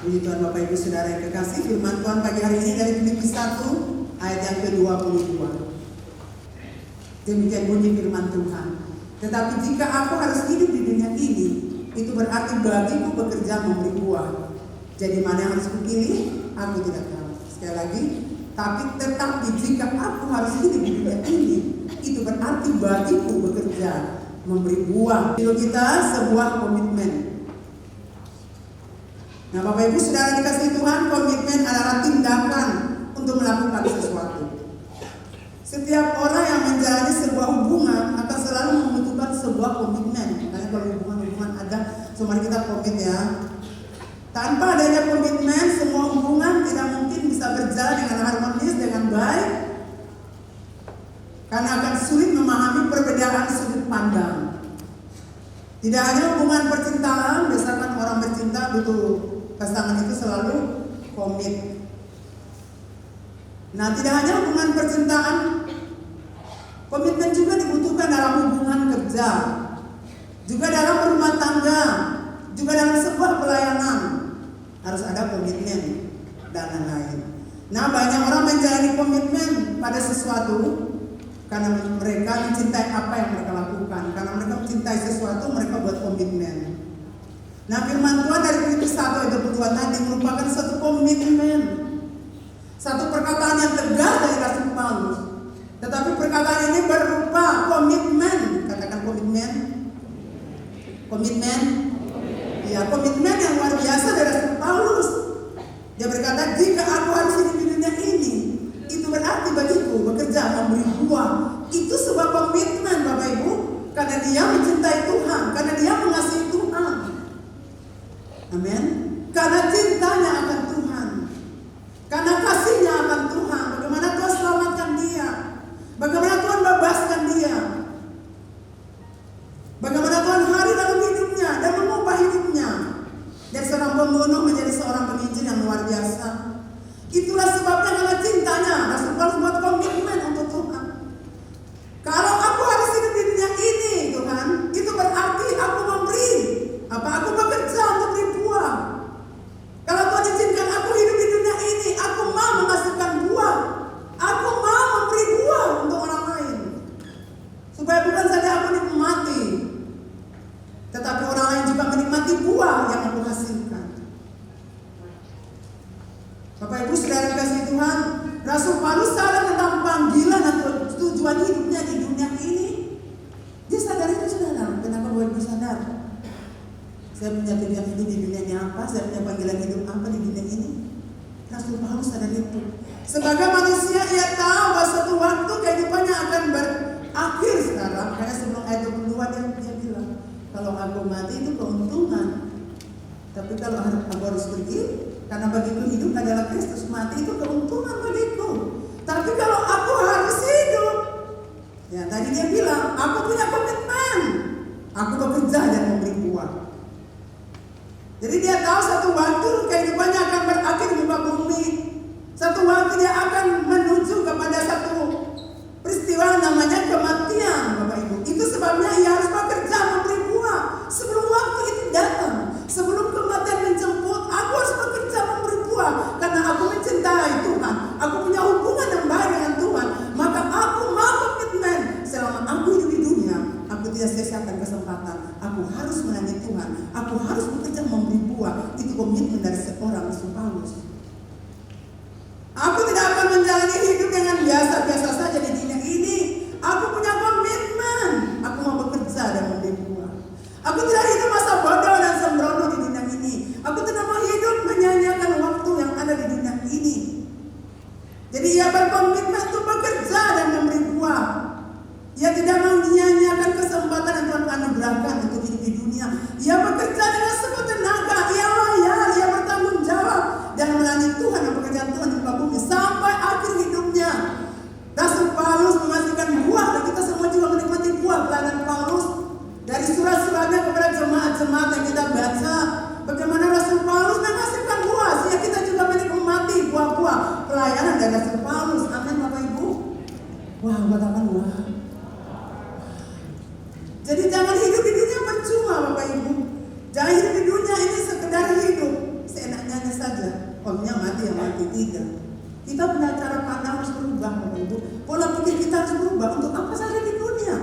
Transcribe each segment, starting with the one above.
Puji Tuhan Bapak Ibu Saudara yang kekasih, firman Tuhan pagi hari ini dari Filipi 1 ayat yang ke-22. Demikian bunyi firman Tuhan. Tetapi jika aku harus hidup di dunia ini, itu berarti bagiku bekerja memberi buah. Jadi mana yang harus kupilih? Aku tidak tahu. Sekali lagi, tetapi jika aku harus hidup di dunia ini, itu berarti bagiku bekerja memberi buah. Itu kita sebuah komitmen. Nah, Bapak Ibu Saudara dikasih Tuhan, komitmen adalah tindakan untuk melakukan sesuatu. Setiap orang yang menjalani sebuah hubungan akan selalu membutuhkan sebuah komitmen. Karena kalau hubungan ada, semua kita komit ya. Tanpa adanya komitmen, semua hubungan tidak mungkin bisa berjalan dengan harmonis, dengan baik. Karena akan sulit memahami perbedaan sudut pandang. Tidak hanya hubungan percintaan, misalkan orang bercinta butuh pasangan itu selalu komit. Nah, tidak hanya hubungan percintaan, komitmen juga dibutuhkan dalam hubungan kerja, juga dalam rumah tangga, juga dalam sebuah pelayanan. Harus ada komitmen dan lain-lain. Nah, banyak orang menjalani komitmen pada sesuatu karena mereka mencintai apa yang mereka lakukan. Karena mereka mencintai sesuatu, mereka buat komitmen. Nah, firman Tuhan dari Filipi 1 ayat 22 tadi merupakan satu komitmen, satu perkataan yang tegas dari Rasul Paulus. Tetapi perkataan ini berupa komitmen. Katakan komitmen. Komitmen. Ya, komitmen yang luar biasa dari Rasul Paulus. Dia berkata, jika aku harus hidup di dunia ini, itu berarti bagiku bekerja memberi buah. Itu sebuah komitmen, Bapak Ibu, karena dia mencintai Tuhan, karena dia mengasihi Tuhan. Amin. Karena cintanya akan Tuhan, karena kasihnya akan Tuhan. Bagaimana Tuhan selamatkan dia, bagaimana Tuhan bebaskan dia, bagaimana Tuhan hari dalam hidupnya dan mengubah hidupnya dari seorang pembunuh menjadi seorang penginjil yang luar biasa. Itulah sebabnya karena cintanya Rasul Paulus buat komitmen untuk Tuhan. Kalau aku harus hidup di dunia ini, Tuhan, itu berarti aku memberi apa? Aku bekerja untuk beri buah. Kalau Tuhan izinkan aku hidup di dunia ini, aku mau menghasilkan buah. Aku mau memberi buah untuk orang lain. Supaya bukan saja aku nikmati, tetapi orang lain juga menikmati buah yang aku hasilkan. Bapak Ibu Saudara kasih Tuhan, Rasul Paulus sadar tentang panggilan atau tujuan hidupnya di dunia ini. Dia sadar itu, saudara. Kenapa Bapak Ibu sadar? Saya punya tujuan hidup di dunia ini apa? Saya punya panggilan hidup apa di dunia ini? Rasul Paulus sadar itu. Sebagai manusia, ia tahu bahwa suatu waktu kehidupannya akan berakhir sekarang. Karena sebelum ayat 22 dia bilang, kalau aku mati itu keuntungan. Tapi kalau aku harus pergi, karena bagiku hidup adalah Kristus, mati itu keuntungan bagiku. Tapi kalau aku harus hidup, ya tadi dia bilang, aku punya komitmen. Aku bekerja dan memberi buah. Jadi dia tahu satu waktu kehidupannya akan berakhir di muka bumi. Satu waktu dia akan menuju kepada satu peristiwa namanya kematian, Bapak Ibu. Itu sebabnya ia harus bekerja memberi buah. Sebelum waktu itu datang, sebelum kematian menjemput, aku harus bekerja memberi buah. Karena aku mencintai Tuhan, aku punya hubungan yang baik dengan Tuhan. Maka aku mau komitmen selama aku hidup di dunia, aku tidak sia-siakan kesempatan. Aku harus melayani Tuhan, aku harus bekerja memberi buah. Itu komitmen dari seorang Rasul Paulus. Aku tidak akan menjalani hidup dengan biasa-biasa saja di dunia ini. Aku punya komitmen. Aku mau bekerja dan memberi buah. Aku tidak hidup masa bodoh dan sembrono di dunia ini. Aku tidak mau hidup menyia-nyiakan waktu yang ada di dunia ini. Jadi ia berkomitmen untuk bekerja dan memberi buah. Ia tidak mau menyia-nyiakan kesempatan yang Tuhan anugerahkan untuk hidup di dunia. Ia bekerja dengan sekuat tenaga. Ia layar, ia bertanggung jawab dan melayani Tuhan dan pekerjaan Tuhan di muka bumi sampai akhir hidupnya. Rasul Paulus menghasilkan buah, dan kita semua juga menikmati buah pelayanan Paulus dari surat-suratnya kepada jemaat-jemaat yang kita baca. Bagaimana Rasul Paulus menghasilkan buah, sehingga kita juga menikmati buah-buah pelayanan dari Rasul Paulus. Amin, Bapak Ibu. Wah, katakan wah. Jadi jangan hidup di dunia percuma, Bapak Ibu. Jangan hidup di dunia ini sekedar hidup seenaknya saja. tapi tidak. Kita punya cara pandang harus berubah, Bapak Ibu. Pola pikir kita harus berubah. Untuk apa saya di dunia?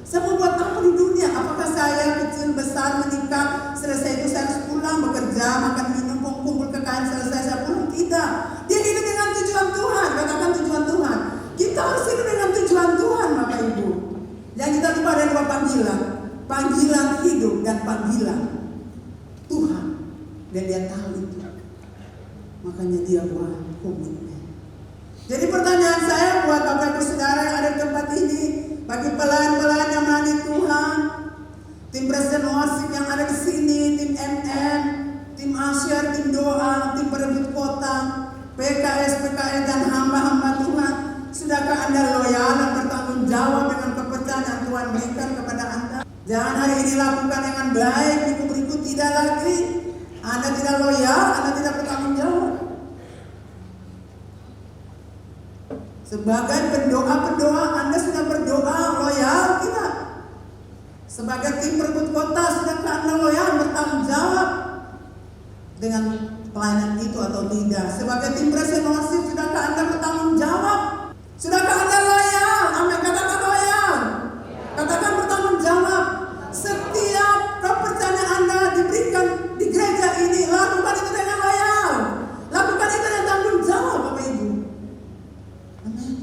Saya mau buat apa di dunia? Apakah saya kecil, besar, menikah, selesai itu saya harus pulang, bekerja, makan, minum, kumpul kekayaan, selesai saya pulang? Tidak. Dia hidup dengan tujuan Tuhan. Katakan tujuan Tuhan. Kita harus hidup dengan tujuan Tuhan, Bapak Ibu. Yang kita lupa ada dua panggilan. Panggilan hidup dan panggilan Tuhan. Dan dia tahu itu. Makanya dia buat komitmen. Jadi pertanyaan saya buat Bapak Ibu Saudara yang ada di tempat ini, bagi pelayan-pelayan yang melayani Tuhan, tim presiden worship yang ada di sini, tim MN, tim Asyar, tim doa, tim perebut kota, PKS, dan hamba-hamba Tuhan, sudahkah Anda loyal dan bertanggung jawab dengan kepercayaan yang Tuhan berikan kepada Anda? Jangan hari ini lakukan dengan baik, minggu berikut tidak lagi. Anda tidak loyal, Anda tidak bertanggung jawab. Sebagai pendoa-pendoa, Anda sudah berdoa loyal tidak? Sebagai tim perebut kota, sudahkah Anda loyal bertanggung jawab dengan pelayanan itu atau tidak? Sebagai tim presiden worship, sudahkah Anda bertanggung jawab? Sudahkah Anda loyal? Amin. Katakan loyal. Katakan bertanggung jawab. Setiap kepercayaan Anda diberikan di gereja ini, lakukan itu dengan loyal. Lakukan itu dengan tanggung jawab, Bapak Ibu. Amin.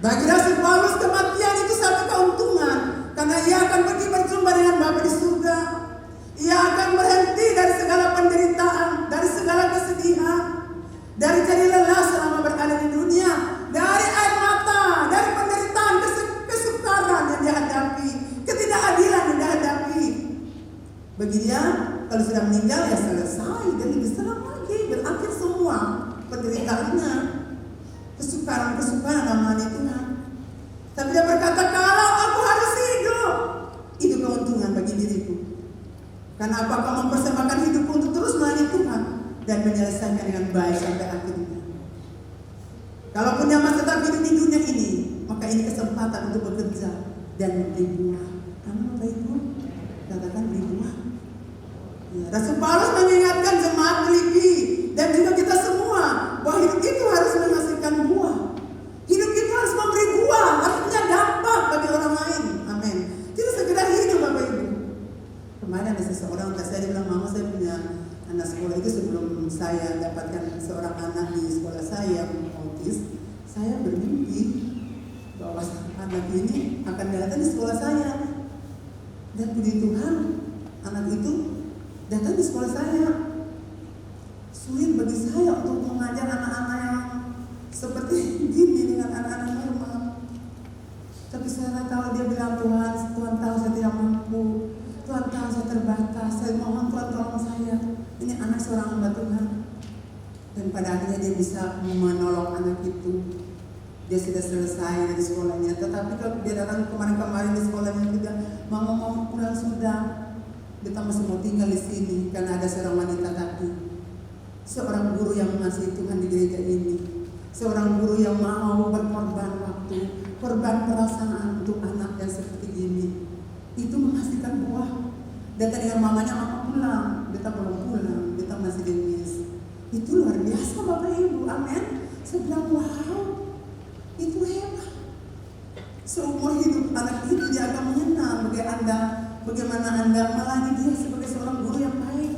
Bagi Rasul Paulus, kematian itu satu keuntungan, karena ia akan pergi berjumpa dengan Bapa di surga. Ia akan berhenti dari segala penderitaan, dari segala kesedihan, dari jadi lelah selama berada di dunia, dari air mata, dari penderitaan, kesukaran yang dihadapi, ketidakadilan yang dihadapi. Bagi dia, kalau sudah meninggal ya selesai, dan lebih senang lagi, berakhir semua penderitaannya, kesukaran namanya Tuhan. Tapi dia berkata, kalau aku harus hidup, itu keuntungan bagi diriku. Karena apakah mempersembahkan hidupku untuk terus melayani Tuhan dan menyelesaikan dengan baik sampai akhirnya. Kalau punya masa tetap hidup di dunia ini, maka ini kesempatan untuk bekerja dan memberi buah. Amin, Bapak Ibu. Katakan beri buah. Ya, Rasul Paulus mengingatkan jemaat Filipi dan juga kita semua bahwa hidup itu harus menghasilkan buah. Hidup itu harus memberi buah, harus punya dampak bagi orang lain. Amin. Tidak sekedar hidup, Bapak Ibu. Kemarin ada seseorang, saya bilang, mama saya punya anak sekolah itu sebelum saya dapatkan seorang anak di sekolah saya autis, saya bermimpi bahwa anak ini akan datang di sekolah saya. Dan puji Tuhan, anak itu datang di sekolah saya. Sulit bagi saya untuk mengajar anak-anak yang seperti gini dengan anak-anak normal. Tapi saya tahu dia bilang, Tuhan tahu saya tidak mampu. Tuhan tahu saya terbatas, saya mohon Tuhan tolong saya. Ini anak seorang hamba Tuhan. Dan pada akhirnya dia bisa menolong anak itu. Dia sudah selesai dari sekolahnya. Tetapi kalau dia datang kemarin-kemarin di sekolahnya juga, mau pulang sudah. Kita masih mau tinggal di sini karena ada seorang wanita tadi. Seorang guru yang mengasihi Tuhan di gereja ini. Seorang guru yang mau berkorban waktu, korban perasaan untuk anak yang seperti ini. Itu menghasilkan buah. Datang dengan mamanya, mama pulang, beta belum pulang, beta masih di mes. Itu luar biasa, Bapak Ibu, amin. Saya bilang, wow, itu hebat. Seumur hidup anak itu dia akan mengenal bagaimana Anda melayani dia sebagai seorang guru yang baik,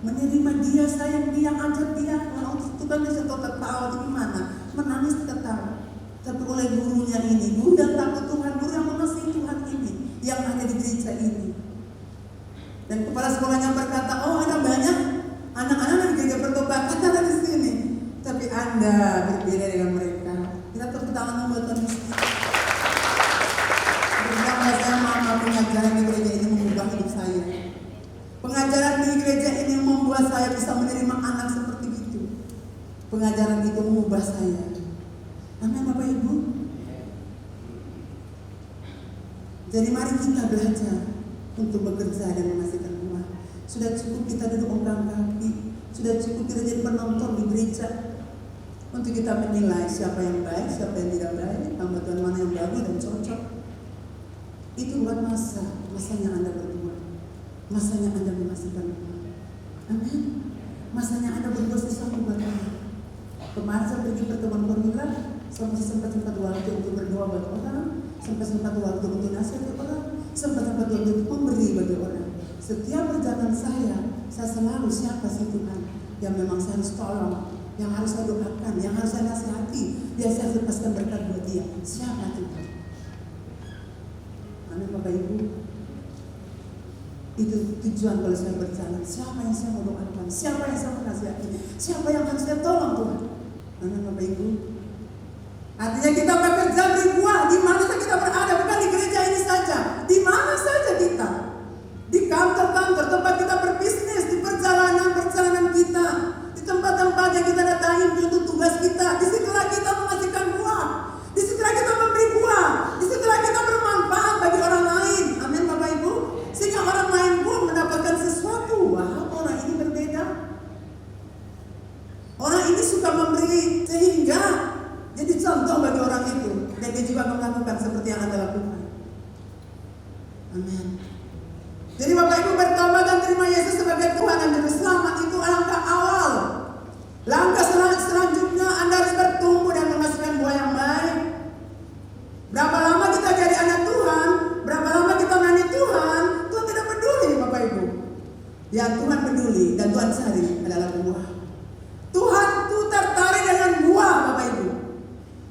menerima dia, sayang dia, ajar dia. Nah, untuk Tuhan dia tahu itu gimana, menangis ketawa. Tapi oleh gurunya ini, guru yang takut Tuhan, guru yang mengasihi Tuhan ini, yang ada di gereja ini. Dan kepala sekolahnya berkata, oh ada banyak anak-anak dari gereja pertobatan ada di sini, tapi Anda berbeda dengan mereka. Kita tepuk tangan buat Tuhan Yesus. Bersama saya mama, pengajaran di gereja ini mengubah hidup saya. Pengajaran di gereja ini membuat saya bisa menerima anak seperti itu. Pengajaran itu mengubah saya. Amin, Bapak Ibu. Jadi mari kita belajar untuk bekerja dan menghasilkan buah. Sudah cukup kita duduk ongkang kaki. Sudah cukup kita jadi penonton di gereja. Untuk kita menilai siapa yang baik, siapa yang tidak baik, hamba Tuhan mana yang bagus dan cocok. Itu bukan masanya Anda berbuat. Masanya Anda menghasilkan buah. Amin. Masanya Anda berbuat sesuatu buat Allah. Kemarin saya pergi pertemuan formula, sempat waktu untuk berdoa bagi orang, sempat waktu untuk nasihat bagi orang, sempat waktu untuk memberi bagi orang. Setiap perjalanan saya selalu siapa sih Tuhan yang memang saya harus tolong, yang harus saya doakan, yang harus saya nasihati, yang saya lepaskan berkat buat dia. Siapa Tuhan? Amin Bapak Ibu. Itu tujuan kalau saya berjalan. Siapa yang saya mau doakan? Siapa yang saya mau nasihati? Siapa yang harus saya tolong Tuhan? Amin Bapak Ibu. Artinya kita bekerja beri buah di mana saja kita berada, bukan di gereja ini saja, di mana saja kita, di kantor-kantor, tempat kita berbisnis, di perjalanan kita, di tempat-tempat yang kita datangi untuk tugas kita. Disitulah kita menghasilkan buah, disitulah kita memberi buah, disitulah kita bermanfaat bagi orang lain. Amin Bapak Ibu. Sehingga orang lain pun mendapatkan sesuatu. Wah, orang ini berbeda, orang ini suka memberi, sehingga jadi contoh bagi orang itu, dan dia juga melakukan seperti yang Anda lakukan. Amin. Jadi Bapak Ibu bertobat dan terima Yesus sebagai Tuhan dan Juru Selamat, itu langkah awal. Langkah selanjutnya Anda harus bertumbuh dan menghasilkan buah yang baik. Berapa lama kita jadi anak Tuhan, berapa lama kita melayani Tuhan, Tuhan tidak peduli Bapak Ibu. Yang Tuhan peduli dan Tuhan cari adalah buah. Tuhan itu tertarik dengan buah Bapak Ibu.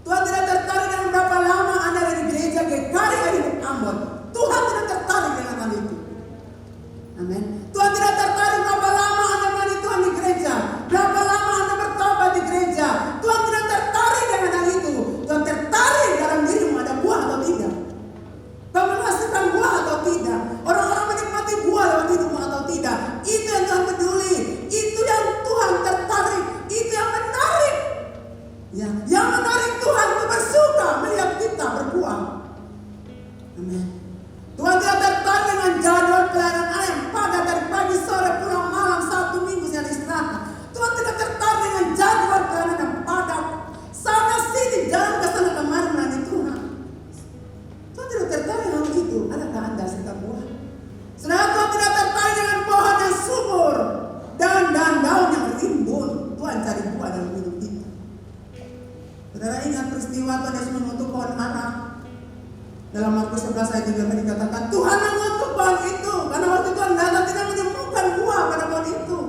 Tuhan tidak tertarik dengan berapa lama Anda ada di gereja GKRI ada di Ambon. Tuhan tidak tertarik dengan hal itu. Amin. Tuhan tidak tertarik berapa lama Anda melayani Tuhan di gereja, berapa lama Anda bertobat di gereja. Tuhan tidak tertarik dengan hal itu. Tuhan tertarik dalam dirimu ada buah atau tidak. Kau menghasilkan buah atau tidak. Orang-orang menikmati buah lewat hidupmu atau tidak. Itu yang Tuhan peduli. Itu yang Tuhan tertarik. Itu yang menarik. Ya, yang menarik Tuhan itu bersuka melihat kita berbuah. Amin. Tuhan tidak tertarik dengan jadwal pelayanan ayam padat dari pagi sore pulang malam Sabtu Minggu saya istirahat. Tuhan tidak tertarik dengan jadwal pelayanan yang padat sana sini jalan ke sana kemari melayani Tuhan. Tuhan tidak tertarik dengan itu. Adakah Anda serta buah? Saudara, Tuhan tidak tertarik dengan pohon yang subur dan daun yang rimbun. Tuhan cari buah dalam hidup kita. Saudara ingat peristiwa Tuhan Yesus mengutuk pohon ara. Dalam Markus 11 ayat 3 dikatakan Tuhan mengutuk pohon itu karena waktu Tuhan datang tidak menemukan buah pada pohon itu.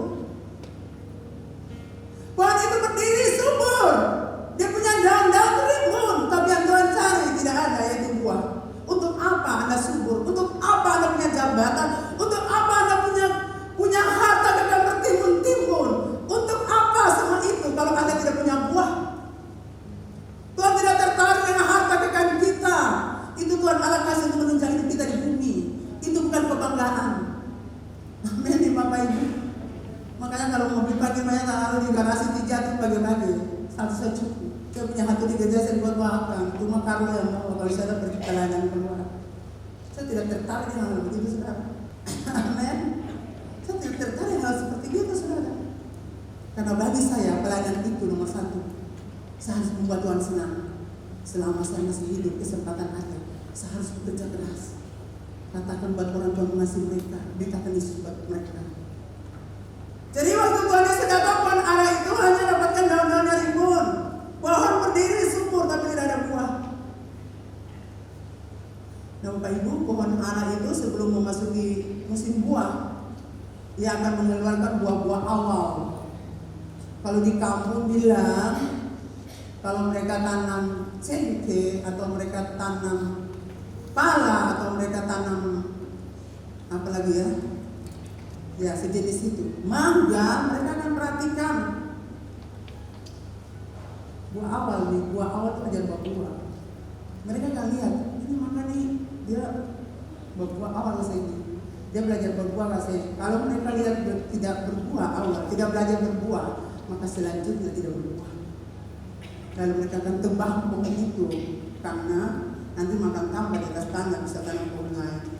Pohon itu berdiri subur, dia punya daun-daun rimbun, tapi yang Tuhan cari tidak ada, yaitu buah. Untuk apa Anda subur? Untuk apa Anda punya jabatan? Untuk apa Anda punya harta kekal bertimbun-timbun? Untuk apa semua itu kalau Anda tidak punya buah? Tuhan tidak tertarik dengan harta kekayaan kita. Itu Tuhan Allah kasih untuk menunjang hidup kita di bumi. Itu bukan kebanggaan. Amin Bapak Ibu. Makanya kalau mau beli pagi banyak taruh di garasi dijatuh bagi-bagi. Satu cukup. Saya punya satu di gereja saya buat makan. Cuma karena yang mau kalau saya pergi ke layanan keluar. Saya tidak tertarik dengan hal begitu saudara. Amin. Saya tidak tertarik hal seperti itu saudara. Karena bagi saya pelayanan itu nomor satu. Saya harus membuat Tuhan senang. Selama saya masih hidup kesempatan ada, saya harus bekerja keras. Katakan buat orang Tuhan mengasihi mereka, beritakan Yesus buat mereka. Jadi waktu Tuhan Yesus datang, pohon ara itu hanya dapatkan daun-daun yang rimbun. Pohon berdiri subur tapi tidak ada buah. Nah Bapak Ibu, pohon ara itu sebelum memasuki musim buah, dia akan mengeluarkan buah-buah awal. Kalau di kampung bilang, kalau mereka tanam cengkeh atau mereka tanam pala atau mereka tanam apa lagi ya? Ya sejenis itu. Mangga mereka akan perhatikan buah awal nih, buah awal itu aja buah. Mereka akan lihat ini mangga nih dia buah awal ini. Dia belajar berbuah rasanya. Kalau mereka lihat tidak berbuah awal, tidak belajar berbuah, maka selanjutnya tidak berbuah. Lalu mereka akan tebang pohon itu karena nanti makan tambah di atas tangga bisa tanam pohon lain.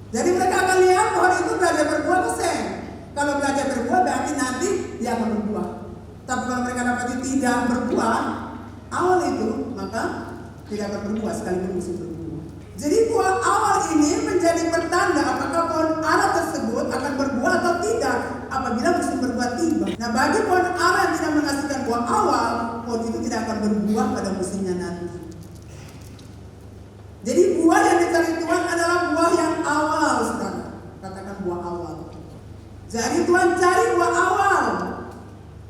Jadi mereka akan lihat pohon itu belajar berbuah keseng. Kalau belajar berbuah berarti nanti dia akan berbuah. Tapi kalau mereka dapati tidak berbuah awal itu, maka tidak akan berbuah sekalipun musim berbuah. Jadi buah awal ini menjadi pertanda apakah pohon ara tersebut akan berbuah atau tidak. apabila musim berbuah tiba. Nah, bagi pohon ara yang tidak menghasilkan buah awal, pohon itu tidak akan berbuah pada musimnya nanti. Jadi buah yang dicari Tuhan adalah buah yang awal, saudara. Katakan buah awal. Jadi Tuhan cari buah awal.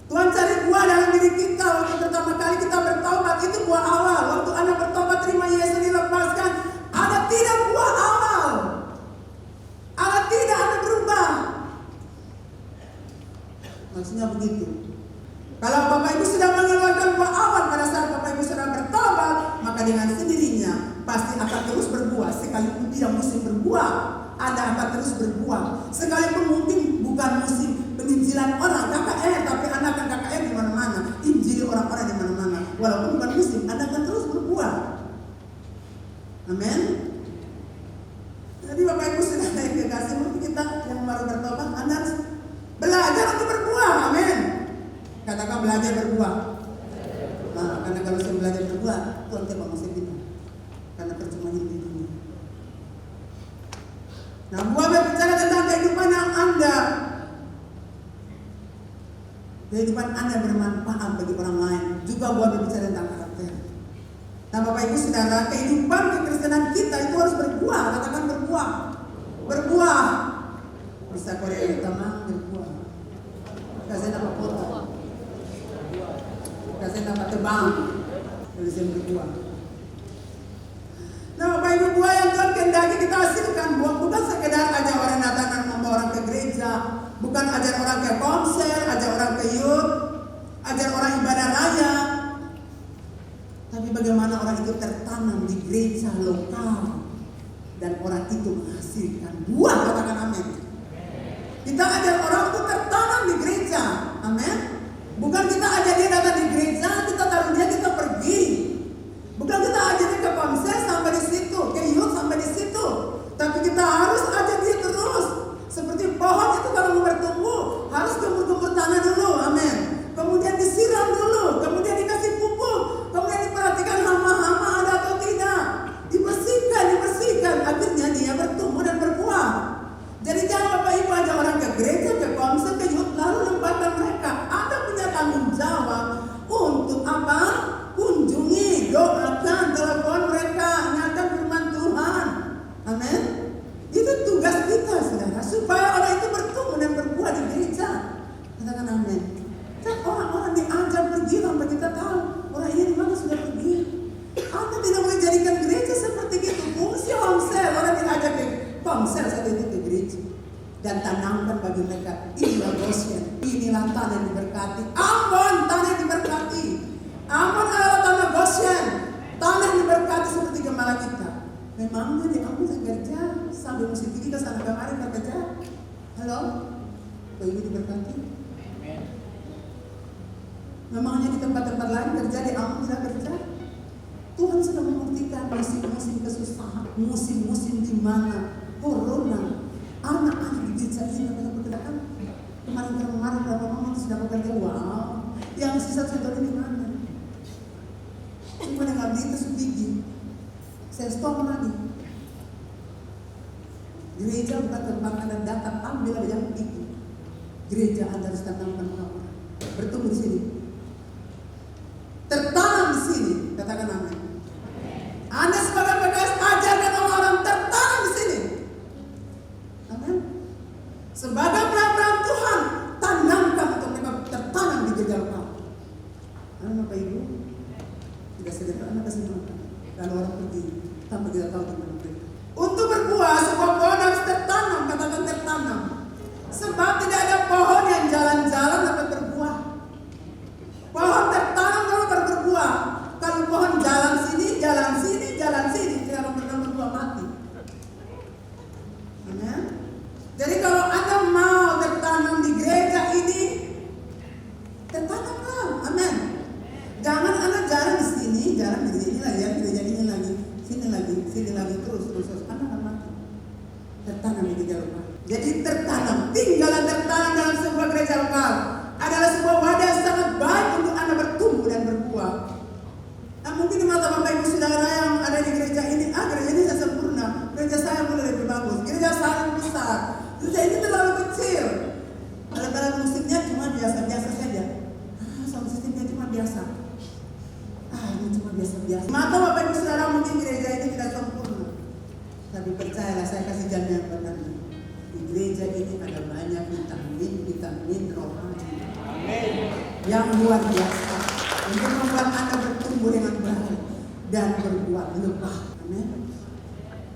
Tuhan cari buah dalam diri kita. Waktu pertama kali kita bertobat, itu buah awal. Waktu Anda bertobat, terima Yesus, dilepaskan, ada tidak buah awal. Ada tidak, Anda berubah. Maksudnya begitu. Kalau Bapak Ibu sudah mengeluarkan buah awal pada saat Bapak Ibu sudah bertobat, maka dengan sendirinya pasti akan terus berbuah. Sekalipun tidak musim berbuah, Anda akan terus berbuah. Sekalipun mungkin bukan musim penginjilan orang KKR, tapi Anda akan KKR di mana-mana, injili orang-orang di mana-mana. Walaupun bukan musim, Anda akan terus berbuah. Amin. Jadi Bapak Ibu sudah naik ke kasih, mungkin kita yang baru bertobat, Anda harus belajar untuk berbuah. Amin. Katakan belajar berbuah. Nah, karena kalau saya belajar berbuah, Tuhan tidak mau saya kita. Karena percuma hidup di dunia. Nah, buah berbicara tentang kehidupan yang Anda. Kehidupan Anda bermanfaat bagi orang lain. Juga buah berbicara tentang karakter. Nah, Bapak Ibu Saudara, kehidupan kekristenan kita itu harus berbuah. Katakan berbuah. Berbuah. Bisa Korea Utama berbuah. Kasih nama foto. Kasih nama tebang. Tulisan berbuah. Nah, Bapak Ibu, buah yang Tuhan kehendaki kita hasilkan, bukan sekedar ajar orang datang dan membawa orang ke gereja, bukan ajar orang ke konser, ajar orang ke youth, ajar orang ibadah raya, tapi bagaimana orang itu tertanam di gereja lokal dan orang itu menghasilkan buah. Katakan amin. Kita ajar orang itu tertanam di gereja, amin. Bukan kita ajar dia datang di gereja, kita taruh dia, kita pergi. Bukan kita ajar dia ke konser sampai di situ, ke youth sampai di situ. Tapi kita harus ajar dia terus. Seperti pohon itu kalau mau bertumbuh, harus gembur-gembur tanah dulu, amin. Kemudian disiram dulu, kemudian dikasih pupuk, kemudian diperhatikan hama-hama ada atau tidak. Dibersihkan, akhirnya dia bertumbuh dan berbuah. Jadi jangan Bapak Ibu ajar orang ke gereja, ke konser, ke youth, lalu lemparkan mereka. Anda punya tanggung jawab untuk apa? Kunjungi, doakan, telepon mereka, ingatkan firman Tuhan. Amin. Itu tugas kita, saudara, supaya orang itu bertumbuh dan berbuah di gereja. Katakan amin. Dan orang-orang diajar pergi sampai kita tahu orang ini di mana sudah pergi. Anda tidak boleh jadikan gereja seperti itu. Fungsi homsel, orang diajar ke homsel satu itu ke gereja dan tanamkan bagi mereka. Inilah Goshen, inilah tanah yang diberkati. Ambon, tanah yang diberkati. Ambon adalah tanah Goshen, tanah yang diberkati seperti gembala kita. Memangnya di Ambon saya kerja sambil musim tinggi ke sana kemarin kerja. Halo, Bapak Ibu diberkati. Memangnya di tempat-tempat lain kerja, di Ambon tidak kerja? Tuhan sudah membuktikan musim-musim kesusahan, musim-musim di mana corona, anak-anak di gereja ini berkata-kata kemarin berapa mama sudah bekerja, wow, yang sisa contohnya di mana? Cuma dengan beli itu gigi, saya stop lagi. Gereja bukan tempat Anda datang ambil ada yang itu. Gereja Anda harus tanamkan orang, bertumbuh di sini, tertanam di sini. Katakan amin. Anda sebagai PKS ajarkan orang-orang tertanam di sini. Amin. Sebagai peran Tuhan, tanamkan untuk mereka tertanam di gereja lokal. Amin, Bapak Ibu. Tidak sederhana kesimpulan. Kalau orang pergi tanpa kita tahu di mana mereka. Untuk berbuah, sebuah pohon harus tertanam. Katakan tertanam. Sebab tidak ada pohon yang jalan-jalan dapat berbuah. Pohon tertanam lalu berbuah. Kalau pohon jalan sini, tidak akan pernah berbuah, mati. Amin. Jadi kalau Anda mau tertanam di gereja ini, tertanamlah. Amin. Jangan Anda jalan di sini, jalan di sini lagi, gereja ini lagi, sini lagi terus. Anda akan mati. Tertanam di gereja lokal. Jadi tertanam, tinggallah tertanam dalam sebuah gereja lokal adalah sebuah wadah yang sangat baik untuk Anda bertumbuh dan berbuah. Nah, mungkin di mata Bapak Ibu Saudara yang ada di gereja ini, gereja ini tidak sempurna, gereja saya boleh lebih bagus, gereja saya lebih besar, gereja ini terlalu kecil. Ada Mata Bapak Ibu Saudara, mungkin gereja ini tidak sempurna, tapi percayalah, saya kasih jaminan benar. Di gereja ini ada banyak vitamin rohani yang luar biasa untuk membuat Anda bertumbuh dengan baik dan berbuah lebah. Amin.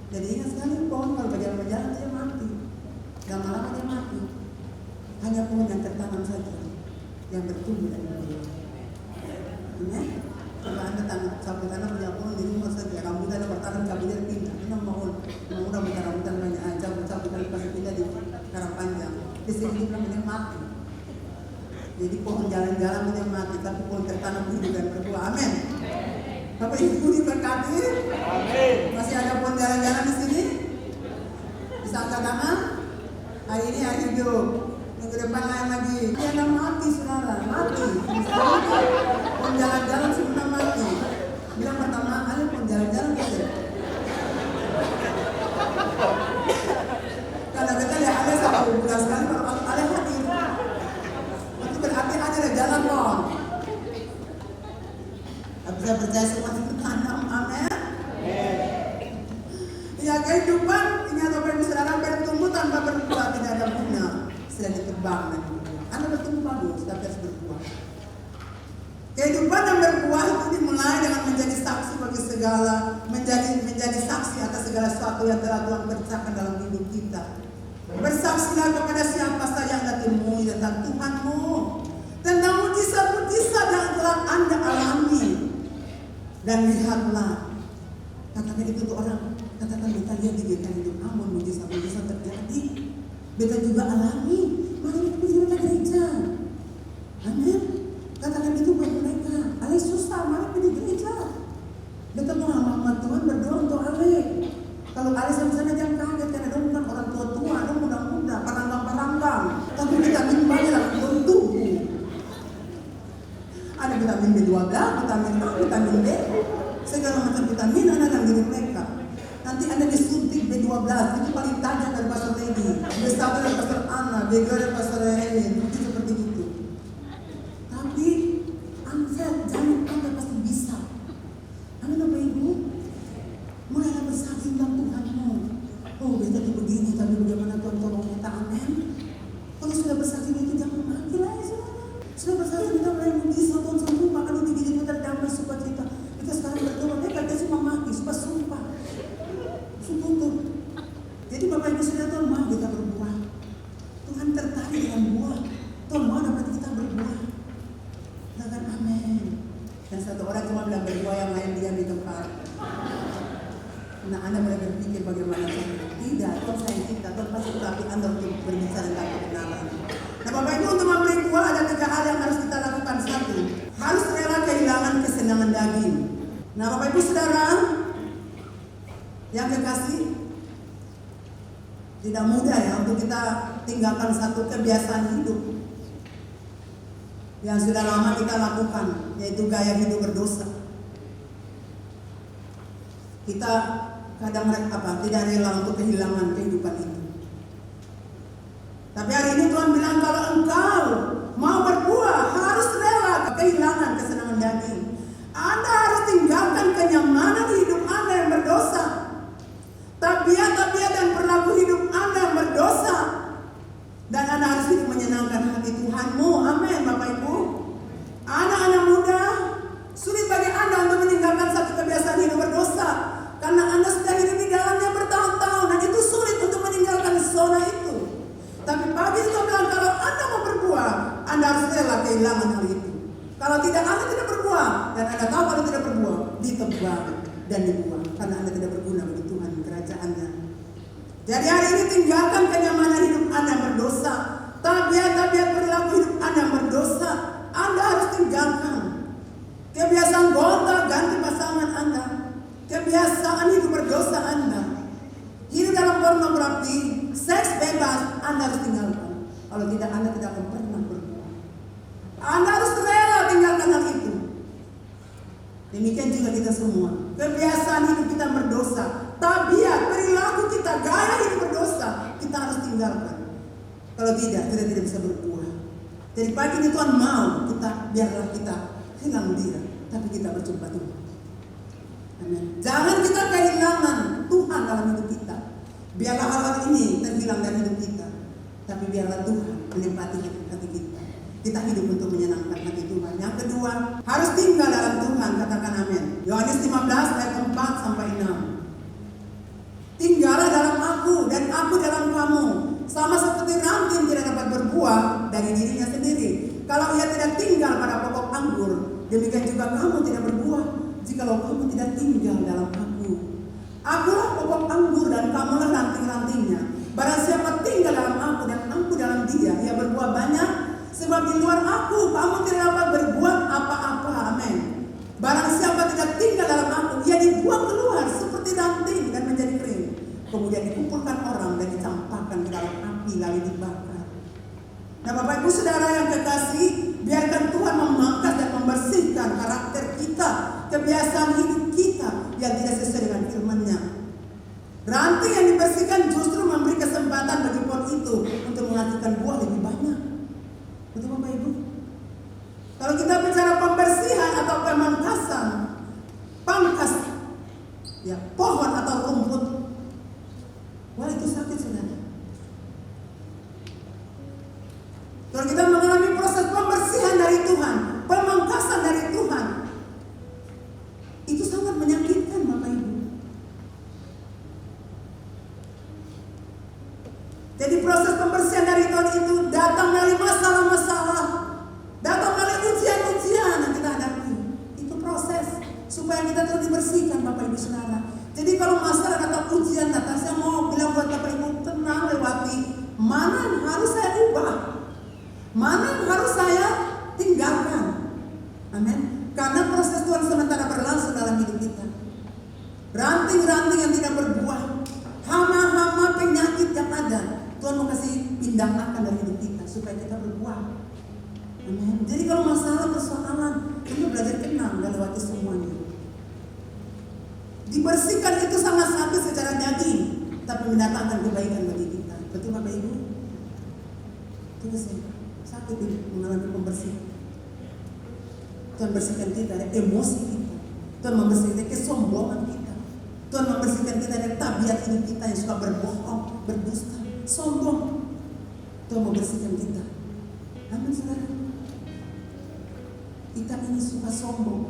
Jadi ingat sekali, pohon kalau berjalan-jalan dia mati, lama-lama dia mati. Hanya pohon yang tertanam saja yang bertumbuh dan berbuah. Amin. Kalau Anda sampai tanam punya pohon di rumah saja, rambutan yang bertanam cabutnya pindah. Ini mohon rambutan banyak aja, cabut pasti pindah di karang panjang. Di sini dia mati. Jadi pohon jalan-jalan dia mati, tapi pohon tertanam hidup dan berbuah. Amin. Bapak Ibu diberkati. Amin. Masih ada pohon jalan-jalan di sini? Bisa angkat tangan? Hari ini hari hidup. Minggu depan lain lagi. Dia akan mati, saudara. Mati. Pohon jalan-jalan sebelum mati. Bilang pertama kali pohon jalan-jalan saja. Kalau kita lihat ada 1 bulan sekali, kalau ada hadir. Itu berarti ada jalan pohon. Bisa percaya semua itu tanam. Amin. Ya, kehidupan ini atau saudara bertumbuh tanpa berbuah tidak ada guna. Sudah ditebang dan berbuah. Anda bertumbuh bagus, tapi harus berbuah. Kehidupan yang berbuah itu dimulai dengan menjadi saksi bagi segala, menjadi saksi atas segala sesuatu yang telah Tuhan kerjakan dalam hidup kita. Bersaksilah kepada siapa saja Anda temui tentang Tuhanmu, tentang mujizat-mujizat yang telah Anda alami. Dan lihatlah, katakan itu tuh orang, katakan beta lihat di beta hidup amun mujizat-mujizat terjadi, beta juga alami. Mari kita pergi ke gereja. Amin. Katakan itu buat mereka. Ale susah, mari pergi gereja. Beta mau Muhammad Tuhan berdoa untuk Ale. Kalau Ale sama-sama jangan kaget, karena dia bukan orang tua-tua, dia muda-muda, paranggang-paranggang. Tapi vitamin banyak untuk tubuh. Ada vitamin B12, vitamin A, vitamin D, segala macam vitamin ada dalam diri mereka. Nanti Anda disuntik B12, itu paling tajam dari Pastor Lady, B1 dari Pastor Anna, B2 dari Pastor Helen, itu seperti itu. Tapi Anda jangan Anda pasti bisa. Amin Bapak Ibu, mulailah bersaksi tentang Tuhanmu. Oh, beta itu begini, tapi bagaimana Tuhan tolong kita, amin. Kalau sudah bersaksi itu jangan mati lah ya saudara. Sudah bersaksi kita mulai mujizat Tuhan sembuh, maka itu kita terdamai sukacita. Kita sekarang berdoa, kita semua mati, supaya sumpah. Tutup. Jadi Bapak Ibu Saudara, Tuhan mau kita berbuah. Tuhan tertarik dengan buah. Tuhan mau dapat kita berbuah. Katakan amin. Dan satu orang cuma bilang berbuah, yang lain diam di tempat. Nah, Anda boleh berpikir bagaimana caranya. Tidak, Tuhan sayang kita, Tuhan pasti melatih Anda untuk berbicara tentang kebenaran. Nah Bapak Ibu, untuk memberi buah ada 3 hal yang harus kita lakukan. 1, harus rela kehilangan kesenangan daging. Nah Bapak Ibu Saudara yang kekasih, tidak mudah ya untuk kita tinggalkan satu kebiasaan hidup yang sudah lama kita lakukan, yaitu gaya hidup berdosa. Kita kadang tidak rela untuk kehilangan kehidupan itu. Tapi hari ini Tuhan bilang, kalau engkau mau berbuah, harus rela kehilangan kesenangan daging. Anda harus tinggalkan kenyamanan hidup Anda yang berdosa, tabiat-tabiat dan perilaku hidup Anda yang berdosa, dan Anda harus hidup menyenangkan hati Tuhanmu. Amin Bapak Ibu. Anak-anak muda, sulit bagi Anda untuk meninggalkan satu kebiasaan hidup berdosa, karena Anda sudah hidup di dalamnya bertahun-tahun, dan itu sulit untuk meninggalkan zona itu. Tapi pagi itu bilang, kalau Anda mau berbuah, Anda harus rela kehilangan hal itu. Kalau tidak, Anda tidak berbuah, dan Anda tahu kalau tidak berbuah, ditebang dan dibuang, karena Anda tidak berguna bagi Tuhan kerajaannya. Jadi hari ini tinggalkan kenyamanan hidup Anda yang berdosa, tabiat-tabiat perilaku hidup Anda yang berdosa. Anda harus tinggalkan kebiasaan gonta ganti pasangan Anda, kebiasaan hidup berdosa Anda, hidup dalam pornografi, seks bebas. Anda harus tinggalkan. Kalau tidak, Anda tidak akan pernah berbuah. Anda harus rela tinggalkan hal itu. Demikian juga kita semua. Kebiasaan hidup kita berdosa, tabiat, perilaku kita, gaya hidup berdosa, kita harus tinggalkan. Kalau tidak, kita tidak bisa berbuah. Jadi pagi ini Tuhan mau kita, biarlah kita hilang dia, tapi kita berjumpa Tuhan. Amin. Jangan kita kehilangan Tuhan dalam hidup kita. Biarlah hal ini terhilang dari hidup kita, tapi biarlah Tuhan menempati hati kita. Kita hidup untuk menyenangkan hati Tuhan. Yang kedua, harus tinggal dalam Tuhan. Katakan amin. Yohanes 15 ayat 4 sampai 6. Tinggallah dalam aku dan aku dalam kamu. Sama seperti ranting tidak dapat berbuah dari dirinya sendiri kalau ia tidak tinggal pada pokok anggur, demikian juga kamu tidak berbuah jikalau kamu tidak tinggal dalam aku. Akulah pokok anggur dan kamulah ranting-rantingnya. Barang siapa tinggal dalam aku dan aku dalam dia, ia berbuah banyak. Sebab di luar aku kamu tidak dapat berbuat apa-apa. Amin. Barang siapa tidak tinggal dalam aku, ia dibuang keluar seperti ranting dan menjadi kering. Kemudian dikumpulkan orang dan dicampakkan ke dalam api lalu dibakar. Nah, Bapak Ibu Saudara yang kekasih, biarkan Tuhan memangkas dan membersihkan karakter kita, kebiasaan hidup kita yang tidak sesuai dengan firman-Nya. Ranting yang dibersihkan justru memberi kesempatan bagi pohon itu untuk menghasilkan buah lebih banyak. Betul Bapak Ibu? Kalau kita bicara pembersihan atau pemangkasan, pangkas ya pohon atau rumput, wah itu sakit sebenarnya. Kalau kita mengalami proses pembersihan dari Tuhan, pemangkasan dari Tuhan, itu sangat menyakitkan Bapak Ibu. Jadi proses pembersihan dari Tuhan itu datang dari masalah-masalah, datang dari ujian-ujian yang kita hadapi. Itu proses supaya kita terus dibersihkan Bapak Ibu Saudara. Jadi kalau masalah atau ujian datang, saya mau bilang buat Bapak Ibu, tenang lewati. Mana yang harus saya ubah? Mana yang harus saya tinggalkan? Amin. Karena proses Tuhan sementara berlangsung dalam hidup kita. Ranting-ranting yang tidak berbuah, hama-hama penyakit yang ada, Tuhan mau kasih pindahkan dari hidup kita supaya kita berbuah. Amin. Jadi kalau masalah persoalan, kita belajar tenang dan lewati semuanya. Dibersihkan itu sangat sakit secara daging, tapi mendatangkan kebaikan bagi kita. Betul Bapak Ibu? Itu sakit mengalami pembersihan. Tuhan bersihkan kita dari emosi kita. Tuhan membersihkan dari kesombongan kita. Tuhan membersihkan kita dari tabiat hidup kita yang suka berbohong, berdusta, sombong. Tuhan membersihkan kita. Amin saudara. Kita ini suka sombong.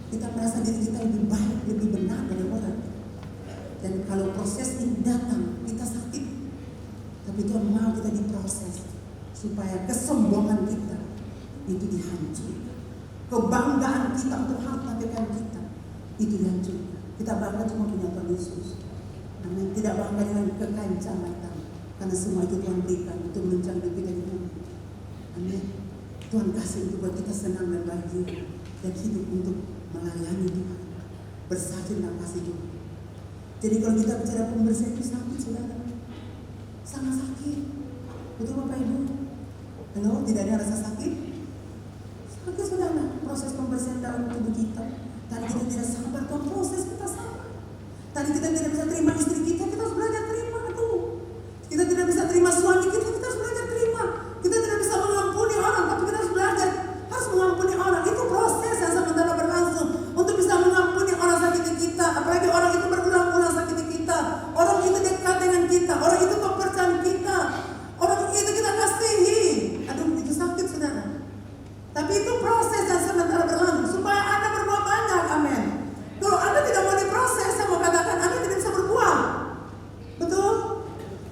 Kita merasa diri kita lebih baik, lebih benar dari orang. Dan kalau proses ini datang, kita sakit. Tapi Tuhan mau kita diproses supaya kesombongan kita itu dihancurkan. Kebanggaan kita untuk harta kekayaan kita itu dihancurkan. Kita bangga cuma punya Tuhan Yesus. Amin. Tidak bangga dengan kekayaan jabatan, karena semua itu Tuhan berikan untuk menunjang hidup kita di bumi. Amin. Tuhan kasih itu buat kita senang dan bahagia dan hidup untuk melayani Tuhan, bersaksi dalam kasih Tuhan. Jadi kalau kita bicara pembersihan itu sakit saudara, sangat sakit. Betul Bapak Ibu? Halo, tidak ada rasa sakit? Sakit saudara, proses pembersihan dalam tubuh kita. Tadi kita tidak sabar, Tuhan proses kita sabar. Tadi kita tidak bisa terima istri kita harus belajar terima. Aduh. Kita tidak bisa terima suami kita harus belajar terima. Kita tidak bisa mengampuni orang, tapi kita harus belajar harus mengampuni orang. Itu proses yang sementara berlangsung untuk bisa mengampuni orang sakiti kita. Apalagi orang itu berulang-ulang sakiti kita, orang itu dekat dengan kita, orang itu kepercayaan kita, orang itu kita kasihi. Aduh, itu sakit saudara. Tapi itu proses yang sementara berlangsung supaya Anda berbuah banyak. Amin. Kalau Anda tidak mau diproses, saya mau katakan Anda tidak bisa berbuah. Betul?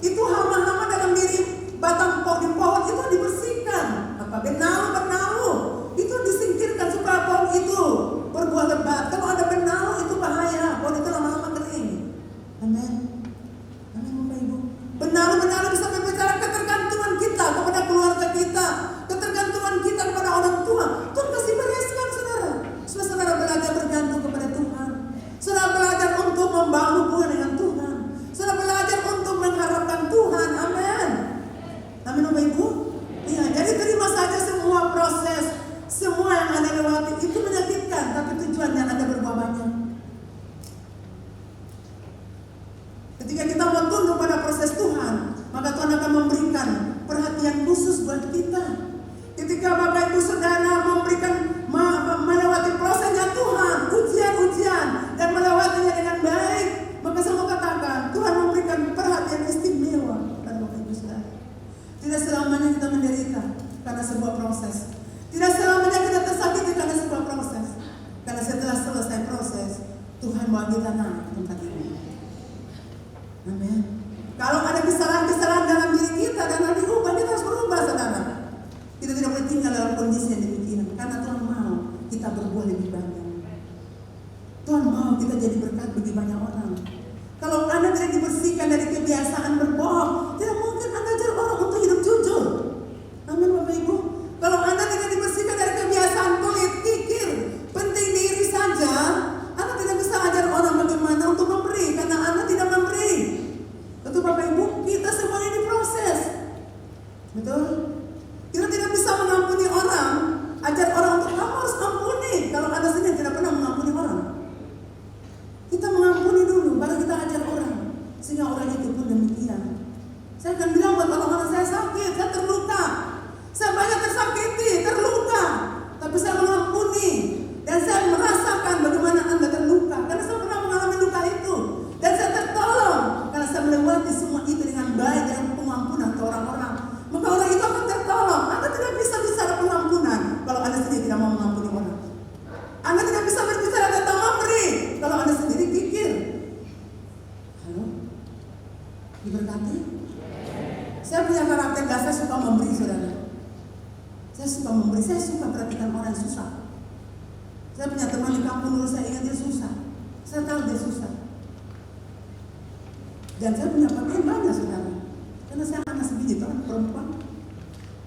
Itu hama-hama dalam diri batang pohon itu dibersihkan. Apa benalu itu disingkirkan supaya pohon itu berbuah lebat. Kalau ada benalu itu bahaya, pohon itu lama-lama kering. Amin. Amin Bapak Ibu. Benalu bisa berbicara ketergantungan kita kepada keluarga kita, ketergantungan kita kepada orang tua. Tuhan kasih bereskan saudara. Supaya saudara belajar bergantung kepada Tuhan. Saudara belajar untuk membangun hubungan dengan Tuhan. Saudara belajar untuk mengharapkan Tuhan. Amin. Amin Bapak Ibu. Ya, jadi terima saja semua proses, semua yang Anda lewati itu menyakitkan, tapi tujuannya Anda berbuah banyak. Ketika kita mau tunduk pada proses Tuhan, maka Tuhan akan memberikan perhatian khusus buat kita. Ketika Bapak Ibu Saudara memberikan melewati prosesnya Tuhan, ujian-ujian dan melewati kita naik tempat ini. Amin. Kalau ada kesalahan-kesalahan dalam diri kita dan nanti ubah, kita harus berubah, saudara. Kita tidak boleh tinggal dalam kondisi yang demikian, karena Tuhan mau kita berbuah lebih banyak. Tuhan mau kita jadi berkat bagi banyak orang. Kalau Anda tidak dibersihkan dari kebiasaan berbohong, tidak mungkin Anda ajar orang untuk hidup jujur. Amin, Bapak Ibu. Kalau Anda tidak dibersihkan dari kebiasaan pelit, kikir, penting diri saja, Anda tidak bisa ajar orang bagaimana untuk memberi, karena Anda tidak memberi. Betul Bapak Ibu, kita semua ini proses. Betul? Kita tidak bisa mengampuni orang, ajar orang untuk kamu harus ampuni. Kalau Anda sendiri tidak pernah mengampuni orang, kita mengampuni dulu, baru kita ajar orang, sehingga orang itu pun demikian. Saya akan bilang buat orang-orang, saya sakit, saya terluka, saya banyak tersakiti, terluka, tapi saya mengampuni dan saya merasakan bagaimana Anda terluka, karena saya pernah mengalami luka itu dan saya tertolong karena saya melewati semua itu dengan baik dan pengampunan ke orang-orang. Maka orang itu akan tertolong. Anda tidak bisa bicara pengampunan kalau Anda sendiri tidak mau mengampuni orang. Anda tidak bisa berbicara tentang memberi kalau Anda sendiri pikir. Halo? Diberkati? Saya punya karakter dasar suka memberi, saudara. Saya suka memberi, saya suka perhatikan orang yang susah. Saya punya teman di kampung dulu, saya ingat dia susah. Saya tahu dia susah. Dan saya punya pakaian banyak, saudara. Karena saya anak sebiji, anak perempuan.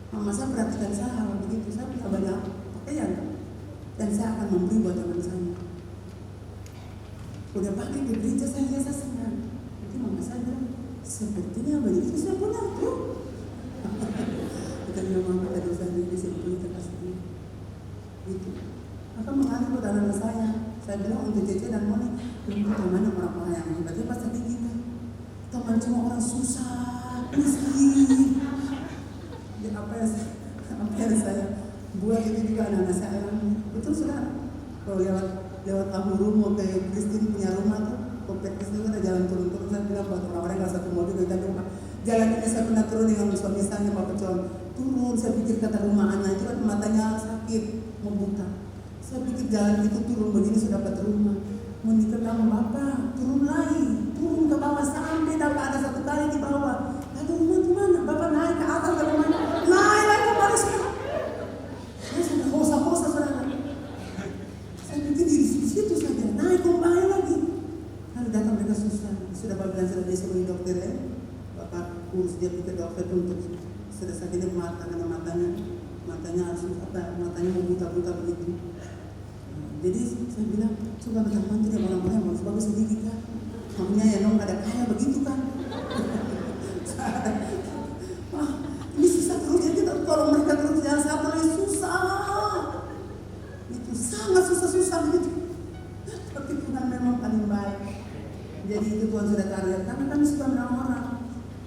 Mama saya perhatikan saya begitu, saya punya banyak pakaian. Dan saya akan memberi buat teman saya. Udah pakai di gereja saya senang. Nanti mama saya bilang, sepertinya begitu saya punya tuh. Kata dia, mama tadi saya ini sebetulnya terkasih. Gitu. Maka mengalir kepada anak saya bilang untuk Cece dan Moni, untuk teman orang-orang yang hebat, pasti kita. Teman cuma orang susah, miskin. Ya, apa yang saya buat itu juga anak-anak saya alami. Betul sudah. Kalau lewat Abu Rumo ke Kristin punya rumah tuh, komplek Kristin ada jalan turun-turun, saya bilang buat orang-orang yang satu mobil kita rumah. Jalan ini saya pernah turun dengan suami saya, Pak Pecon. Turun, saya pikir kata rumah anak itu kan matanya sakit, mau buta. Saya pikir jalan itu turun begini sudah dapat rumah. Mau diketemu Bapak, turun lagi, turun ke bawah sampai dapat ada satu kali di bawah. Lalu rumah di mana? Bapak naik ke atas ke rumahnya, naik lagi kembali sekarang. Saya sudah hosa-hosa saudara. Saya pikir di situ saja, naik kembali lagi. Lalu datang mereka susah, sudah bilang sudah dia sebagai dokter ya. Bapak urus dia pikir dokter untuk sudah sakitnya matanya harus matanya mau buta-buta begitu. Jadi saya bilang, coba teman tidak orang-orang yang bagus sedikit kan. Makanya ya dong ada kaya begitu kan. Wah, ini susah terus, jadi kita tolong mereka terus, jangan satu lagi susah. Itu sangat susah-susah begitu. Tapi Tuhan memang paling baik. Jadi itu Tuhan sudah target, karena kami suka menolong orang.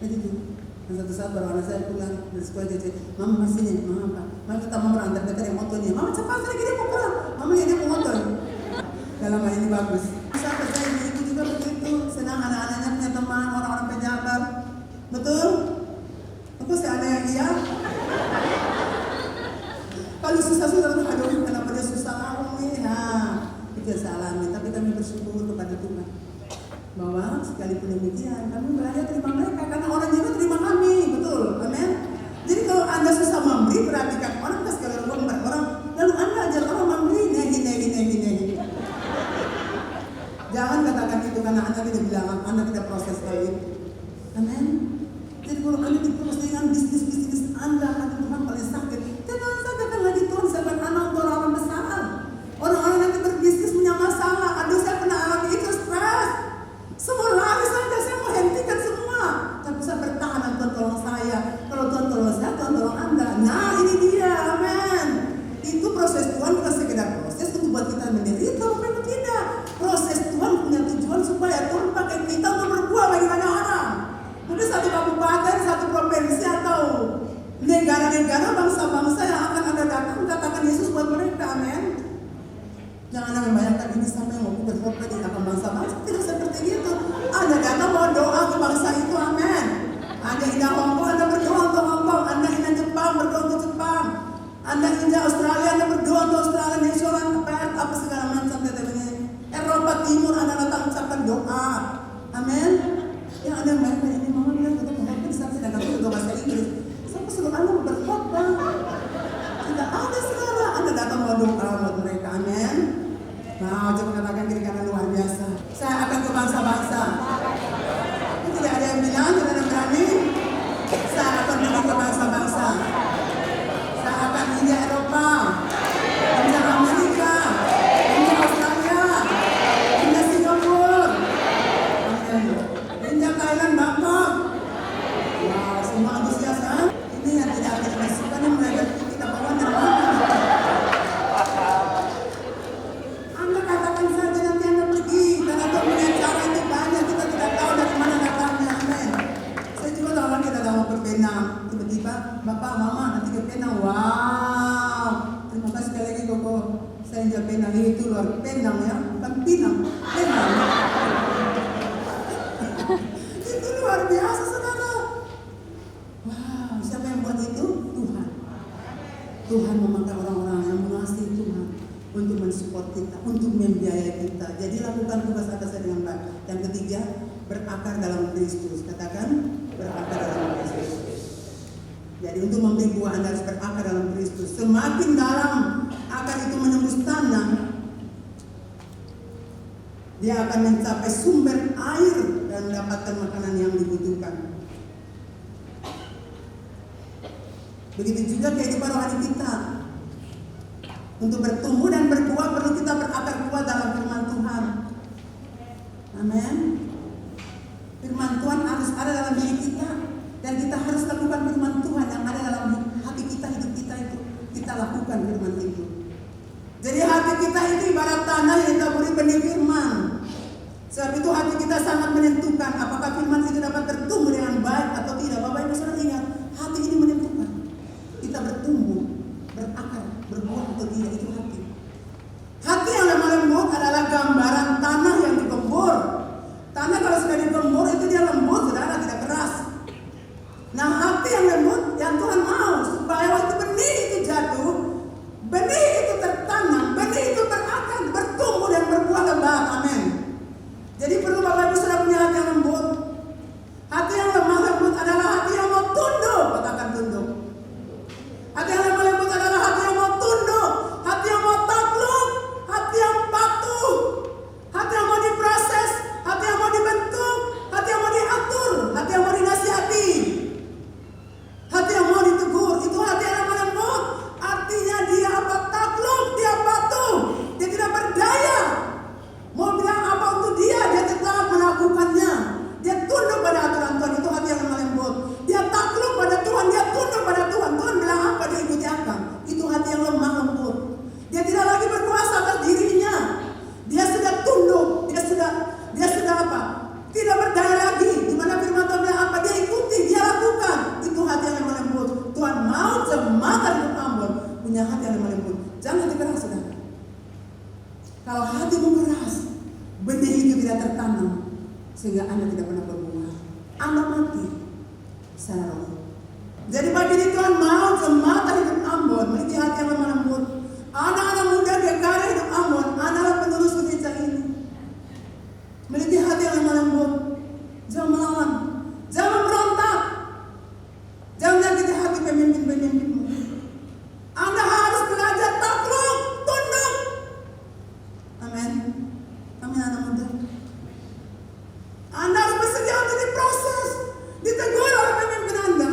Jadi itu. Dan satu saat baru anak saya pulang dari sekolah, dia cakap, mama masih nih, mama apa? Mama kita mau berantar kita yang motornya. Mama cepat lagi dia mau pulang. Mama dia mau motor. Dalam hal ini bagus. Sampai saya itu juga begitu. Senang anak-anaknya punya teman, orang-orang pejabat. Betul? Aku sih ada yang iya. Kalau susah-susah, aduh kenapa dia susah nih? Nah, itu saya alami. Tapi kami bersyukur kepada Tuhan bahwa sekalipun demikian kami belajar terima mereka, karena orang juga terima kami. Betul, amin. Jadi kalau Anda susah memberi, perhatikan orang, pas kalau orang lalu Anda ajar orang memberi, nehi. Jangan katakan itu karena Anda tidak bilang, Anda tidak proses kali itu. Amin. Jadi kalau Anda diproses dengan bisnis Anda, Tuhan paling sakit. Jangan katakan lagi Tuhan, saya akan anak orang besar. Orang-orang nanti berbisnis punya masalah. Aduh, saya pernah alami itu, stres. Semua lari saja, saya mau hentikan semua. Tapi saya bertahan dan Tuhan tolong saya. Kalau Tuhan tolong saya, Tuhan tolong Anda. Nah ini dia, amin. Itu proses Tuhan bukan sekedar proses untuk buat kita menderita, bukan tidak. Proses Tuhan punya tujuan supaya Tuhan pakai kita untuk berbuah bagi banyak orang. Mungkin satu kabupaten, satu provinsi atau negara-negara, bangsa-bangsa yang akan Anda datang, katakan Yesus buat mereka, amin. Jangan Anda membayangkan ini sampai mau berkhotbah di akan bangsa-bangsa, tidak seperti itu. Anda datang mau doa ke bangsa itu, amin. Anda indah Hongkong, Anda berdoa untuk Hongkong. Anda indah Jepang, berdoa untuk Jepang. Anda indah Australia, Anda berdoa untuk Australia. New Zealand, Perth, apa segala macam. Eropa Timur, Anda datang berdoa. Amin. Yang ada yang baik ini mama bilang kita mengapa di sana sedang aku bahasa Inggris. Sampai suruh anak berkhotbah. Tidak ada segala. Anda datang mau doa buat mereka. Amin. Nah, coba katakan kiri kanan luar biasa. Saya akan ke bangsa-bangsa. Tidak ada yang bilang, tidak ada yang berani. Saya akan pergi ke bangsa-bangsa. Saya akan India Eropa, India Amerika, India Australia, India Singapura, India Thailand, Bangkok. Wah, semua antusias kan? Ini yang tidak ada masukan yang mereka kita bawa dari mana? Anda katakan saja nanti Anda pergi, karena Tuhan punya cara itu banyak, kita tidak tahu dari mana datangnya. Amin. Saya juga tahu lagi dalam mau ke Penang, tiba-tiba Bapak, Mama nanti ke Penang. Wow, terima kasih sekali lagi Koko. Saya injak Penang itu luar Penang ya, bukan Pinang, Penang. Itu luar biasa saudara. Wow, siapa yang buat itu? Tuhan. Tuhan memakai orang-orang yang mengasihi Tuhan untuk mensupport kita, untuk membiayai kita. Jadi lakukan tugas atasnya dengan baik. Yang ketiga, berakar dalam Kristus. Katakan, berakar dalam Kristus. Jadi untuk memberi buah Anda harus berakar dalam Kristus. Semakin dalam akar itu menembus tanah, dia akan mencapai sumber air dan mendapatkan makanan yang dibutuhkan. Begitu juga kehidupan rohani kita. Untuk bertumbuh dan berbuah perlu kita berakar kuat dalam firman Tuhan. Amin. Firman Tuhan harus ada dalam diri kita. Dan kita harus lakukan firman Tuhan yang ada dalam hati kita, hidup kita itu. Kita lakukan firman itu. Jadi hati kita itu ibarat tanah yang ditaburi benih firman. Sebab itu hati kita sangat menentukan apakah firman itu dapat bertumbuh dengan baik atau tidak. Bapak Ibu Saudara ingat, hati ini menentukan. Kita bertumbuh, berakar, berbuah atau tidak, itu hati. Hati yang lemah lembut adalah gambaran tanah yang digembur. Tanah kalau sudah digembur itu dia lembut, saudara, tidak keras. Nah, hati yang lembut yang Tuhan mau supaya waktu benih itu jatuh, benih itu tertanam, benih itu berakar, bertumbuh dan berbuah lebat. Amin. Jadi perlu Bapak Ibu Saudara punya hati yang lembut. Hati yang lemah lembut adalah hati yang mau tunduk, katakan tunduk. Hati yang lemah lembut adalah hati yang mau tunduk, hati yang mau takluk, hati yang patuh, hati yang mau diproses, hati yang mau dibentuk, hati yang mau diatur, hati yang mau dinasihati, hati yang mau ditegur. Itu hati yang lemah lembut. Artinya dia apa? Takluk, dia patuh, dia tidak berdaya. Mau bilang apa untuk dia tetap melakukannya. Dia tunduk pada aturan Tuhan. Itu hati yang lemah lembut. Dia takluk pada Tuhan, dia tunduk pada Tuhan. Tuhan bilang apa, dia ikuti apa. Itu hati yang lemah lembut. Dia tidak lagi berkuasa atas dirinya. Dia sudah tunduk. Dia sudah apa? Tidak berdaya lagi. Di mana firman Tuhan bilang apa, dia ikuti, dia lakukan. Itu hati yang lemah lembut. Tuhan mau jemaat hidup Ambon punya hati yang lemah lembut. Jangan dikeras, saudara. Kalau hatimu keras, benih itu tidak tertanam, sehingga Anda tidak pernah berbuah. Anda mati secara roh. Jadi pagi ini Tuhan mau jemaat hidup Ambon memiliki hati yang lemah lembut. Anak-anak muda GKR hidup Ambon adalah penerus gereja ini. Memiliki hati yang lemah lembut. Jangan melawan, jangan berontak, jangan menyakiti hati pemimpin-pemimpinmu. Anda harus belajar takluk, tunduk. Amin. Amin anak muda. Anda harus bersedia untuk diproses, ditegur oleh pemimpin Anda,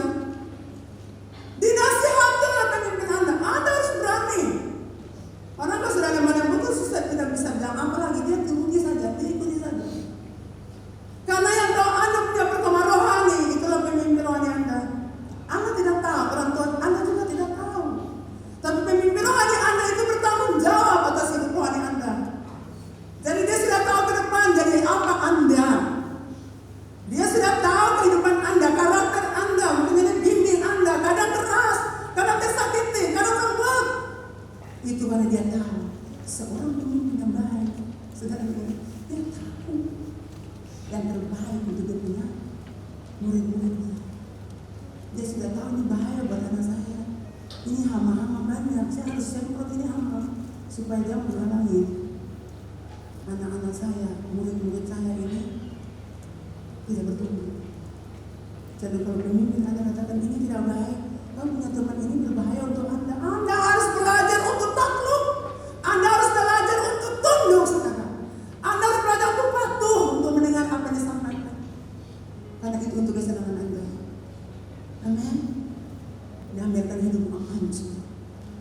dinasihati oleh pemimpin Anda. Anda harus berani. Orang kalau sudah lemah lembut itu susah, tidak bisa bilang apa lagi. Dia ikuti saja, dia ikuti saja. Karena yang tahu Anda punya perkembangan rohani, itulah pemimpin rohani Anda. Anda tidak tahu, orang tua Anda juga tidak tahu. Tapi pemimpin rohani Anda itu bertanggung jawab atas hidup rohani Anda. Jadi dia sudah tahu ke depan jadi apa Anda. Dia sudah tahu kehidupan Anda, karakter Anda, mungkin bimbing Anda, kadang keras, kadang tersakiti, kadang lembut. Itu karena dia tahu seorang pemimpin yang baik, saudara, dia tahu yang terbaik untuk dia punya murid-muridnya. Dia sudah tahu ini bahaya buat anak saya. Ini hama-hama banyak, saya harus semprot ini hama supaya dia menghalangi anak-anak saya, murid-murid saya ini bertumbuh. Jadi kalau pemimpin Anda katakan ini tidak baik, kamu punya teman ini berbahaya untuk Anda. Anda harus belajar untuk takluk. Anda harus belajar untuk tunduk, saudara. Anda harus belajar untuk patuh, untuk mendengar apa yang disampaikan. Karena itu untuk kesenangan Anda. Amin. Dan biarkan hidupmu hancur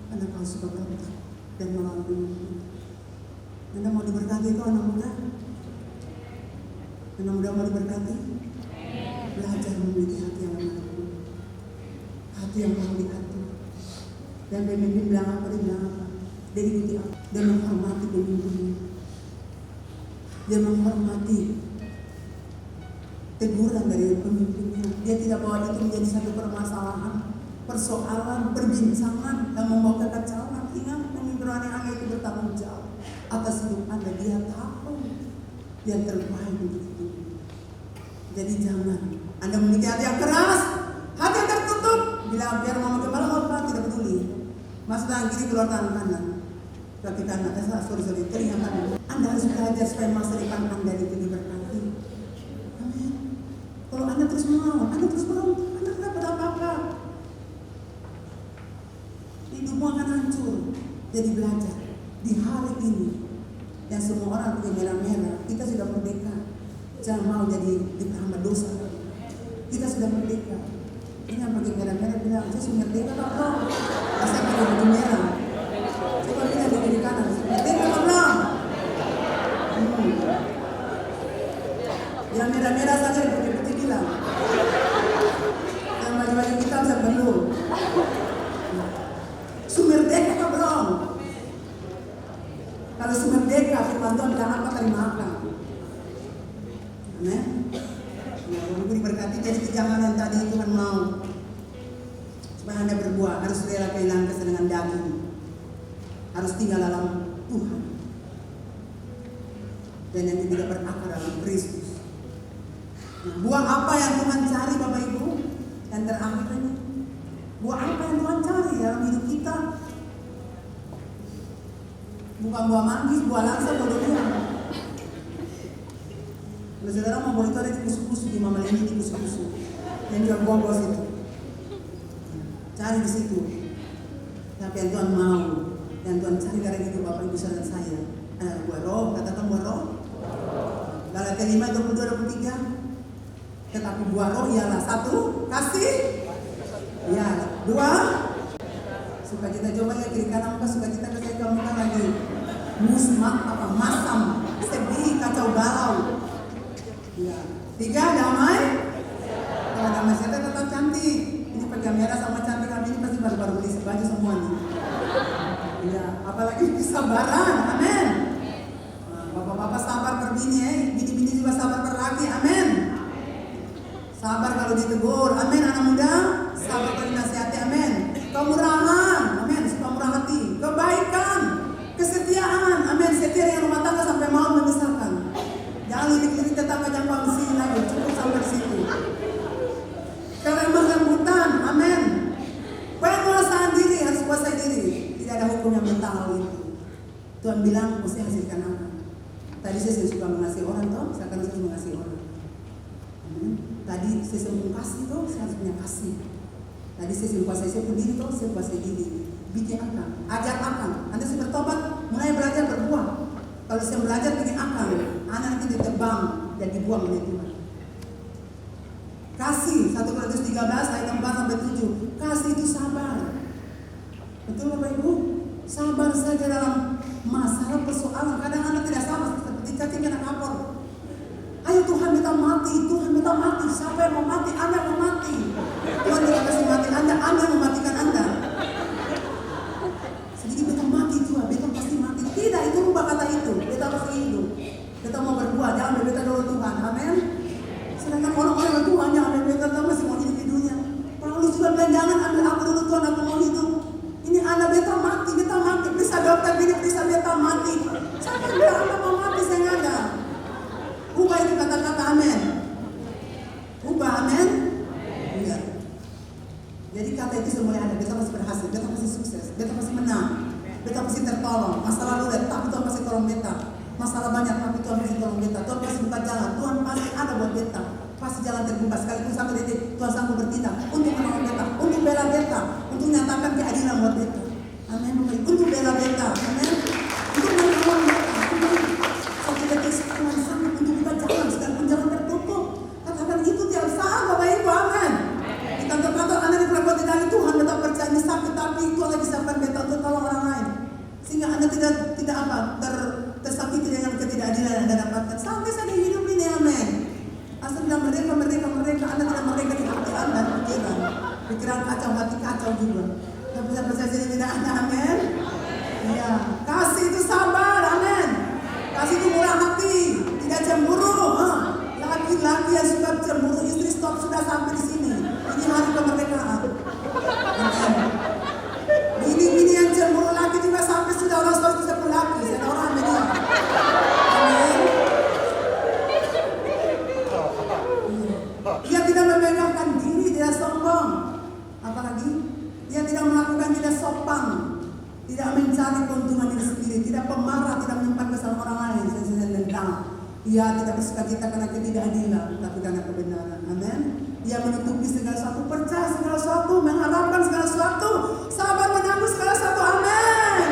karena kau suka berontak dan melawan pemimpin. Anda mau diberkati itu anak muda? Anak muda mau diberkati? Belajar memiliki hati yang lemah lembut, hati yang mau diatur. Dan pemimpin bilang apa? Dia bilang apa? Dia ikuti apa? Dia menghormati pemimpinnya. Dia menghormati teguran dari pemimpinnya. Dia tidak bawa itu menjadi satu permasalahan, persoalan, perbincangan yang membawa kekacauan. Ingat, pemimpin aneh-aneh itu bertanggung jawab atas hidup Anda. Dia tahu yang terbaik untuk itu. Jadi jangan Anda memiliki hati yang keras, hati yang tertutup. Bila biar mama kepala apa tidak peduli. Masuk tangan kiri, keluar tangan kanan. Kaki kanan, sorry, telinga kanan. Anda harus belajar supaya masa depan Anda itu diberkati. Amin. Kalau Anda terus melawan, Anda terus berontak, Anda tidak dapat apa-apa. Hidupmu akan hancur. Jadi belajar di hari ini yang semua orang pakai merah-merah, kita sudah merdeka. Jangan mau jadi diperhambat dosa. Kita sudah merdeka. Ini yang pakai merah-merah bilang, saya sudah merdeka Pak Bro. Saya pakai baju merah. Coba lihat di kiri kanan, merdeka Pak Bro. Yang merah-merah saja yang putih-putih bilang. Yang baju-baju hitam saya belum. Sumerdeka Pak Bro. Kalau sumerdeka, firman Tuhan bilang apa? Terima akan. Amen. Ya, Ibu diberkati. Jadi jangan yang tadi Tuhan mau supaya Anda berbuah, harus rela kehilangan kesenangan daging, harus tinggal dalam Tuhan, dan yang tidak berakar dalam Kristus. Nah, buah apa yang Tuhan cari Bapak Ibu? Yang terakhir ini, buah apa yang Tuhan cari dalam hidup kita? Bukan buah manggis, buah langsa, buah durian. Kalau saudara mau boleh itu ada di kusu-kusu, di Mama Leni di kusu-kusu yang jual buah-buah situ. Cari di situ. Tapi yang Tuhan mau, yang Tuhan cari dari hidup Bapak Ibu saudara saya, buah roh, katakan buah roh. Galatia 5:22-23. Tetapi buah roh ialah 1, kasih. Ya, 2, sukacita. Coba ya kiri kanan muka, sukacita ketika muka lagi. Masam, sedih, kacau balau. Ya. 3, damai. Kalau damai saya tetap cantik. Ini pakai merah sama cantik kami ini pasti baru-baru beli sebaju semua nih. Ya, apalagi kesabaran. Amin. Nah, bapak-bapak sabar per bini ya. Bini-bini juga sabar per laki. Amin. Sabar kalau ditegur. Amin anak muda. Sabar kalau dinasihati. Amin. Kemurahan. Amin. Suka murah hati. Kebaikan. Kesetiaan. Amin. Setia yang rumah tangga sampai mau memisahkan. Jangan lirik-lirik tetangga jangan sini lagi, cukup sampai situ. Kelemah lembutan, amin. Penguasaan diri, harus kuasai diri. Tidak ada hukum yang mental itu. Tuhan bilang mesti hasilkan apa. Tadi saya suka mengasihi orang toh, sekarang saya mengasihi orang. Amin. Tadi saya sembunyi kasih toh, saya harus punya kasih. Tadi saya kuasai saya diri toh, saya kuasai diri. Bikin akal, ajar akal. Anda sudah bertobat, mulai belajar berbuah. Kalau saya belajar bikin akal, anak nanti ditebang dan dibuang oleh Tuhan. Kasih 1 Korintus 13 ayat 4-7. Kasih itu sabar. Betul Bapak Ibu? Sabar saja dalam masalah persoalan. Kadang anak tidak sabar seperti cacing kena kapur. Ayo Tuhan minta mati, Tuhan minta mati. Siapa yang mau mati? Anda yang mau mati. Tuhan tidak kasih mati Anda yang mematikan Anda. Sedikit beta mati Tuhan, beta pasti mati. Tidak, itu rubah kata itu. Beta pasti hidup. Beta mau berbuat, jangan beta dulu Tuhan. Amin. Sedangkan orang-orang yang Tuhan yang ambil beta masih mau hidup di dunia. Paulus juga bilang jangan ambil aku dulu Tuhan, aku mau hidup. Ini anak beta mati. Bisa dokter gini, bisa beta mati. Siapa yang bilang anda mau mati? Saya nggak ada. Ubah itu kata-kata amin. Ubah amin. Iya. Jadi kata itu semuanya ada. Beta pasti berhasil, beta pasti sukses, beta pasti menang, beta pasti tertolong. Masa lalu tapi Tuhan pasti tolong beta. Masalah banyak tapi Tuhan pasti tolong beta. Tuhan pasti buka jalan. Tuhan pasti ada buat beta. pasti jalan terbuka. Sekalipun sampai detik Tuhan sanggup bertindak untuk menolong beta, untuk bela beta, untuk menyatakan keadilan buat beta. Amin. Untuk bela beta, amin. Untuk menolong beta, amin. Suatu detik Tuhan sanggup untuk buka jalan sekalipun jalan tertutup. Katakan itu tiap saat Bapak Ibu, amin. Di kantor-kantor Anda diperbuat dari Tuhan, beta percaya ini sakit, tapi Tuhan lagi siapkan beta untuk tolong orang lain, sehingga Anda tidak apa tersakiti dengan ketidakadilan yang Anda dapatkan sampai saat hidup ini, amin. Asal tidak mereka Anda tidak mereka di hati Anda, pikiran kacau, hati kacau juga. Tapi bisa percaya sini tidak ada, amin. Iya, kasih itu sabar, amin. Kasih itu murah hati, tidak cemburu. Laki-laki yang suka cemburu istri, stop, sudah sampai di sini. Ini hari kemerdekaan. Amin. Bini-bini yang cemburu laki juga sampai sudah orang stop bisa laki, saya orang media. Amin. Dia tidak memegangkan diri, tidak sombong. Apalagi dia tidak melakukan tidak sopan, tidak mencari keuntungan diri sendiri, tidak pemarah, tidak menyimpan kesalahan orang lain, sensitif dendam. Ia tidak bersuka-cita karena ketidakadilan, tapi karena kebenaran. Amin. Ia menutupi segala sesuatu, percaya segala sesuatu, mengharapkan segala sesuatu, sabar menanggung segala sesuatu. Amin.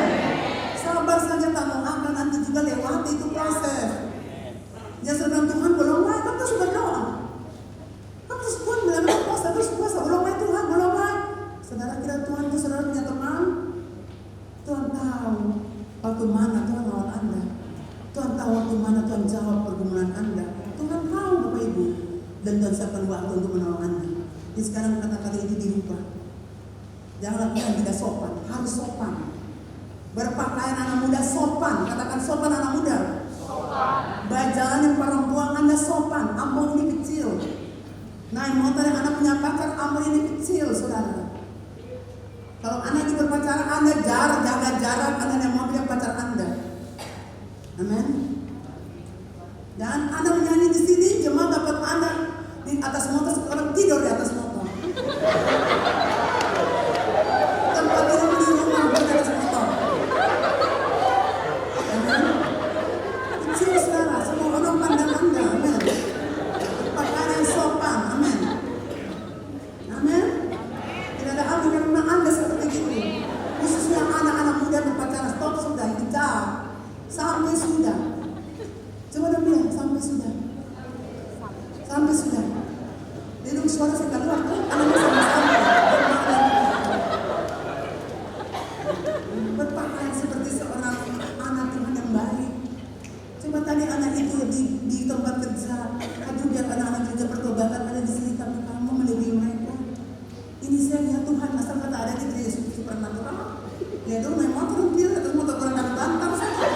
Sabar saja, tak mau akan nanti juga lewati itu proses. Dia sedang Tuhan belum lain, kan terus berdoa. Kan terus Tuhan bilang puasa, terus puasa belum lain Tuhan, belum lain. Saudara kira Tuhan itu saudara punya teman? Tuhan tahu waktu mana Tuhan lawan Anda. Tuhan tahu waktu mana Tuhan jawab pergumulan Anda. Tuhan tahu Bapak Ibu. Dan Tuhan siapkan waktu untuk menolong Anda. Jadi sekarang kata-kata itu dirubah. Jangan lakukan tidak sopan, harus sopan. Berpakaian anak muda sopan. Katakan sopan anak muda. Sopan. Berjalan perempuan Anda sopan. Ambon ini kecil. Naik motor yang Anda punya pacar, ambon ini kecil, saudara. Kalau Anda ini berpacaran, Anda jaga jarak Anda yang mau punya pacar Anda. Amin. Dan Anda menyanyi di sini, jemaat dapat Anda di atas motor, sekarang tidur di atas motor. Tempat tidur di rumah di atas motor. Amin. Kecil saudara, semua orang pandang Anda. Amin. Pakaian yang sopan. Amin. Amin. Tidak ada arti karena Anda seperti itu. Khususnya anak-anak muda berpacaran, stop sudah, hijab. Sampai sudah. Coba dong bilang, sampai sudah. Sampai sudah. Dia suara saya keluar tuh, anaknya sampai. Berpakaian seperti seorang anak Tuhan yang baik. Coba tadi anak itu di tempat kerja, aduh biar anak-anak juga pertobatan ada di sini, tapi kamu melebihi mereka. Ini saya lihat Tuhan, asal kata ada di supernatural. Ya dong, main motor dia, terus motor kurang bantar saja.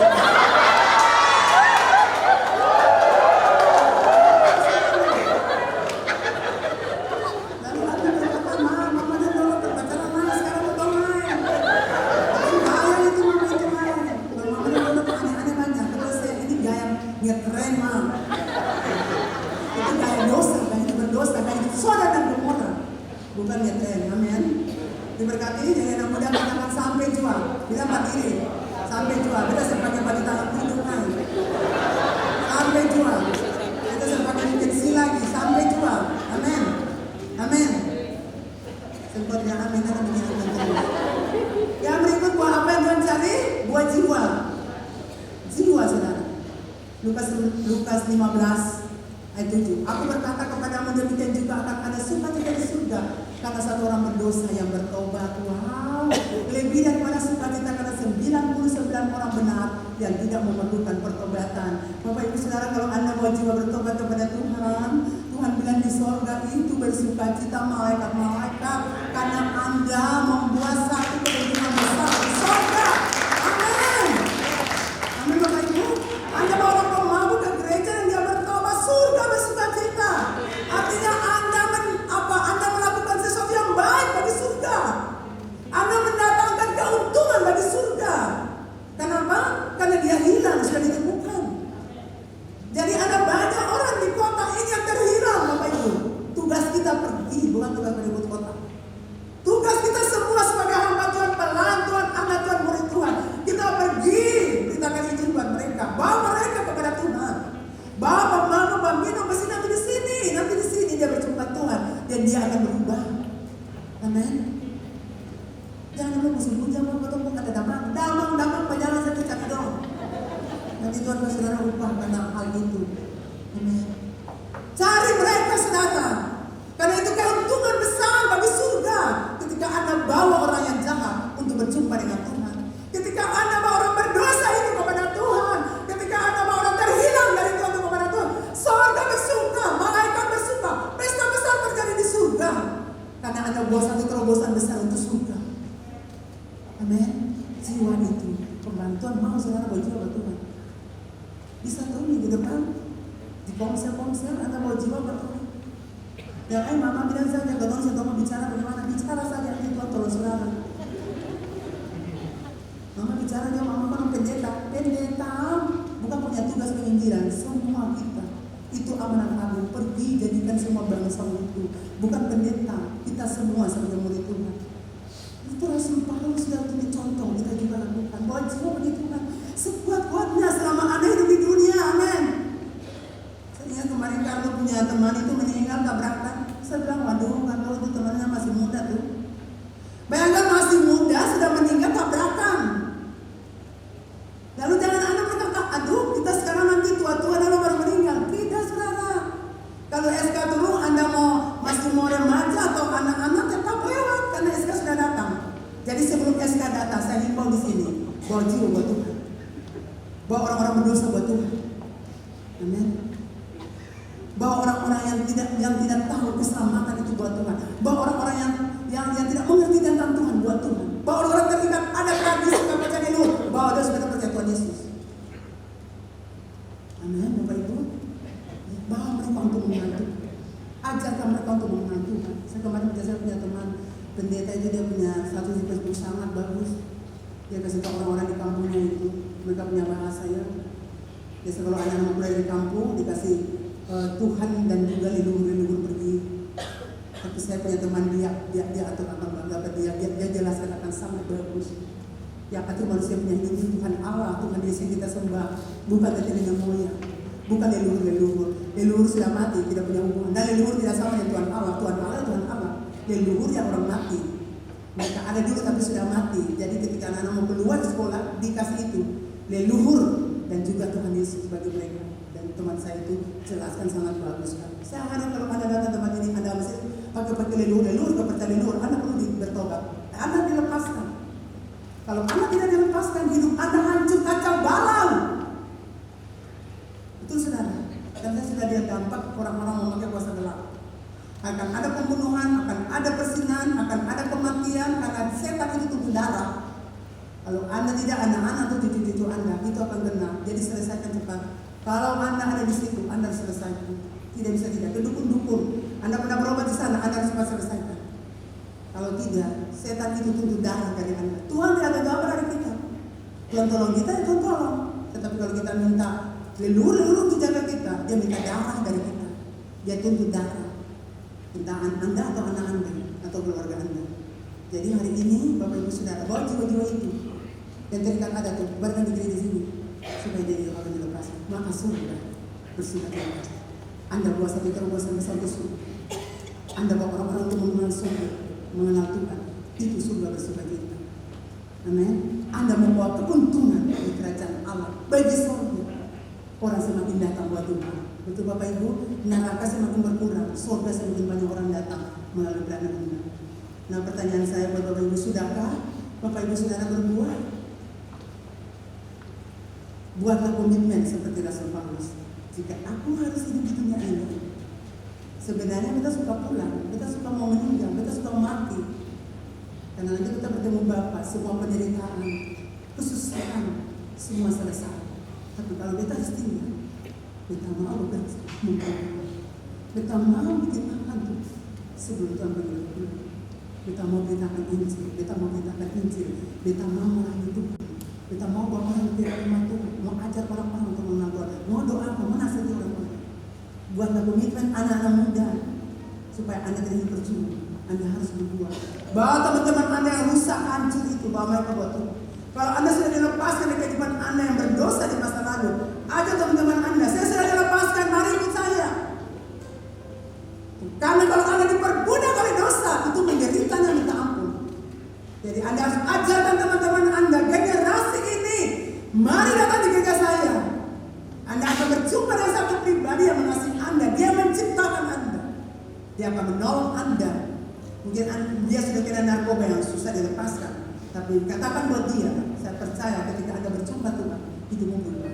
Bukan ngetren, amin. Diberkati, jadi anak muda katakan sampai jua. Bila berdiri, sampai jua. Kita sepakai bagi tangan hidungan. Sampai jua. Kita sepakai injeksi lagi, sampai jua. Amin. Amin. Sempatnya amin, ada begitu nanti. Yang berikut buah apa yang Tuhan cari? Buah jiwa. Jiwa, saudara. Lukas 15 ayat 7. Aku berkata kepadamu, demikian juga akan ada sukacita di surga karena satu orang berdosa yang bertobat. Wow, lebih daripada sukacita karena 99 orang benar yang tidak memerlukan pertobatan. Bapak Ibu Saudara, kalau Anda mau jiwa bertobat kepada Tuhan, Tuhan bilang di surga itu bersukacita malaikat-malaikat karena Anda membuat satu kepentingan besar di surga. Amin. Amin Bapak Ibu. Anda mau orang pemabuk ke gereja dan dia bertobat, surga bersukacita. Artinya Anda melakukan sesuatu yang baik bagi surga. Anda mendatangkan keuntungan bagi surga. Kenapa? Karena dia hilang, sudah ditemukan. Jadi ada banyak orang di kota ini yang terhilang, Bapak Ibu. Tugas kita pergi, bukan tugas merebut kota. Tugas kita semua sebagai hamba Tuhan, pelayan Tuhan, anak Tuhan, murid Tuhan. Kita pergi, beritakan Injil buat mereka, bawa mereka kepada Tuhan. Bawa pembantu, pembina, pasti nanti di sini Tuhan kasih saudara upah karena hal itu. Amin. Cari mereka saudara. Karena itu keuntungan besar bagi surga ketika Anda bawa orang yang jahat untuk berjumpa dengan Tuhan. Ketika Anda bawa orang berdosa itu kepada Tuhan. Ketika Anda bawa orang terhilang dari Tuhan kepada Tuhan. Surga bersuka, malaikat bersuka. Pesta besar terjadi di surga. Karena Anda bawa satu terobosan besar untuk surga. Amin. Jiwa itu pembantuan mau saudara bawa jiwa buat Tuhan. Bisa tuh minggu depan di ponsel Anda bawa jiwa buat Tuhan. Ya mama bilang saja, kalau saya mau bicara bagaimana, bicara saja nanti Tuhan tolong saudara. Mama bicara dia, mama kan pendeta bukan punya tugas penginjilan, semua kita. Itu amanat agung, pergi jadikan semua bangsa itu. Bukan pendeta, kita semua sebagai murid Tuhan. Itu Rasul Paulus sudah tulis contoh, kita juga lakukan. Bawa jiwa bagi Tuhan, sekuat-kuatnya selama Anda hidup di dunia, amin. Saya ingat kemarin Carlo punya teman itu meninggal tabrakan. Saya bilang, waduh, Carlo itu temannya masih muda tuh. Bayangkan masih muda sudah meninggal tabrakan. Lalu jangan Anda berkata, aduh kita sekarang nanti tua-tua lalu baru meninggal. Tidak saudara. Kalau SK dulu Anda masih mau remaja atau anak-anak tetap lewat karena SK sudah datang. Jadi sebelum SK datang saya himbau di sini, bawa jiwa buat Tuhan. Bawa orang-orang berdosa buat Tuhan. Amin. Bawa orang-orang yang tidak tahu keselamatan itu buat Tuhan. Bawa orang-orang yang tidak mengerti tentang Tuhan buat Tuhan. Bawa orang-orang terikat ada tradisi nggak percaya di luar. Bawa dia supaya percaya Tuhan Yesus. Amin, Bapak Ibu. Bawa mereka untuk membantu. Ajarkan mereka untuk membantu. Saya kemarin punya teman pendeta itu, dia punya satu Facebook sangat bagus. Dia kasih tahu orang-orang di kampungnya itu, mereka punya bahasa ya. Biasa kalau anak-anak mulai di kampung dikasih Tuhan dan juga leluhur pergi. Tapi saya punya teman dia atur apa dia jelaskan akan sangat bagus. Yang atur manusia punya hidup Tuhan Allah, Tuhan Yesus yang kita sembah, bukan dengan moyang, bukan leluhur sudah mati, tidak punya hubungan. Dan leluhur tidak sama dengan Tuhan Allah, Tuhan Allah. Leluhur yang orang mati, mereka ada dulu tapi sudah mati. Jadi ketika anak-anak mau keluar sekolah dikasih itu leluhur dan juga Tuhan Yesus bagi mereka. Teman saya itu jelaskan sangat bagus kan. Saya harap kalau Anda datang tempat ini Anda mesti pakai leluhur, kepercayaan leluhur, Anda perlu bertobat. Anda dilepaskan. Kalau Anda tidak dilepaskan, hidup Anda hancur kacau balau. Itu saudara. Dan saya sudah lihat dampak orang-orang memakai kuasa gelap. Akan ada pembunuhan, akan ada persinahan, akan ada kematian, karena setan itu tubuh darah. Kalau Anda tidak, anak-anak atau cucu-cucu Anda itu akan kena. Jadi selesaikan cepat. Kalau Anda ada di situ, Anda harus selesaikan. Tidak bisa tidak. Kedukun-dukun. Anda pernah berobat di sana, Anda harus selesaikan. Kalau tidak, setan itu tuntut darah dari Anda. Tuhan tidak ada apa dari kita. Tuhan tolong kita, Tuhan tolong. Tetapi kalau kita minta leluhur untuk jaga kita, dia minta darah dari kita. Dia tuntut darah. Entah Anda atau anak Anda atau keluarga Anda. Jadi hari ini Bapak Ibu Saudara, bawa jiwa-jiwa itu yang terikat ada tuh, barang di gereja sini supaya dia akan dilepas. Maka surga bersuka cita. Anda bawa satu terobosan besar ke surga. Anda bawa orang-orang untuk mengenal surga, mengenal Tuhan. Itu surga bersuka cita. Amin. Anda membawa keuntungan di kerajaan Allah bagi surga. Orang semakin datang buat Tuhan. Betul Bapak Ibu, neraka semakin berkurang, surga semakin banyak orang datang melalui pelayanan Tuhan. Nah pertanyaan saya buat Bapak Ibu, sudahkah Bapak Ibu Saudara berbuat? Buatlah komitmen seperti Rasul Paulus. Jika aku harus hidup di dunia ini, sebenarnya kita suka pulang, kita suka mau meninggal, kita suka mati. Karena nanti kita bertemu Bapa, semua penderitaan, kesusahan, semua selesai. Tapi kalau kita istimewa, kita mau bekerja, kita mau bikin apa tuh sebelum Tuhan berkata. Kita mau beritakan Injil, kita mau beritakan Injil, kita mau melayani Tuhan, kita mau bawa orang yang firman Tuhan, mau ajar orang-orang untuk mengenal Tuhan, mau doa, mau menasihati orang-orang. Buatlah komitmen anak-anak muda supaya Anda tidak percuma. Anda harus berbuat. Bawa teman-teman Anda yang rusak, hancur itu, bawa mereka buat Tuhan. Kalau Anda sudah dilepaskan dari kehidupan Anda yang berdosa di masa lalu, ajak teman-teman Anda, saya sudah dilepaskan, mari ikut saya. Karena kalau Anda diperbudak oleh dosa, itu menderitanya minta ampun. Jadi Anda harus ajarkan teman-teman Anda, generasi ini, mari datang di gereja saya. Dia akan menolong Anda. Mungkin dia sudah kena narkoba yang susah dilepaskan, tapi katakan buat dia, saya percaya ketika Anda berjumpa Tuhan, hidupmu berubah.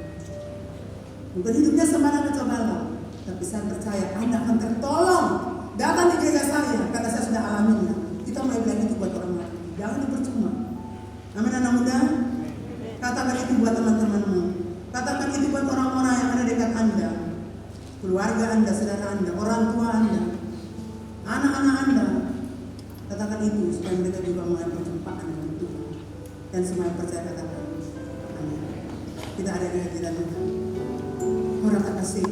Bukan hidupnya sembarang kecobalan, tapi saya percaya Anda akan tertolong. Datang di gereja saya, karena saya sudah alaminya. Kita mulai bilang itu buat orang lain, jangan dipercuma. Amin anak muda. Katakan itu buat teman-temanmu. Katakan itu buat orang-orang yang ada dekat Anda, keluarga Anda, saudara Anda, orang tua Anda, anak-anak Anda. Katakan itu supaya mereka juga mulai perjumpaan dengan Tuhan. Dan semua yang percaya katakan amin. Kita ada di hadirat Tuhan. Orang tak kasih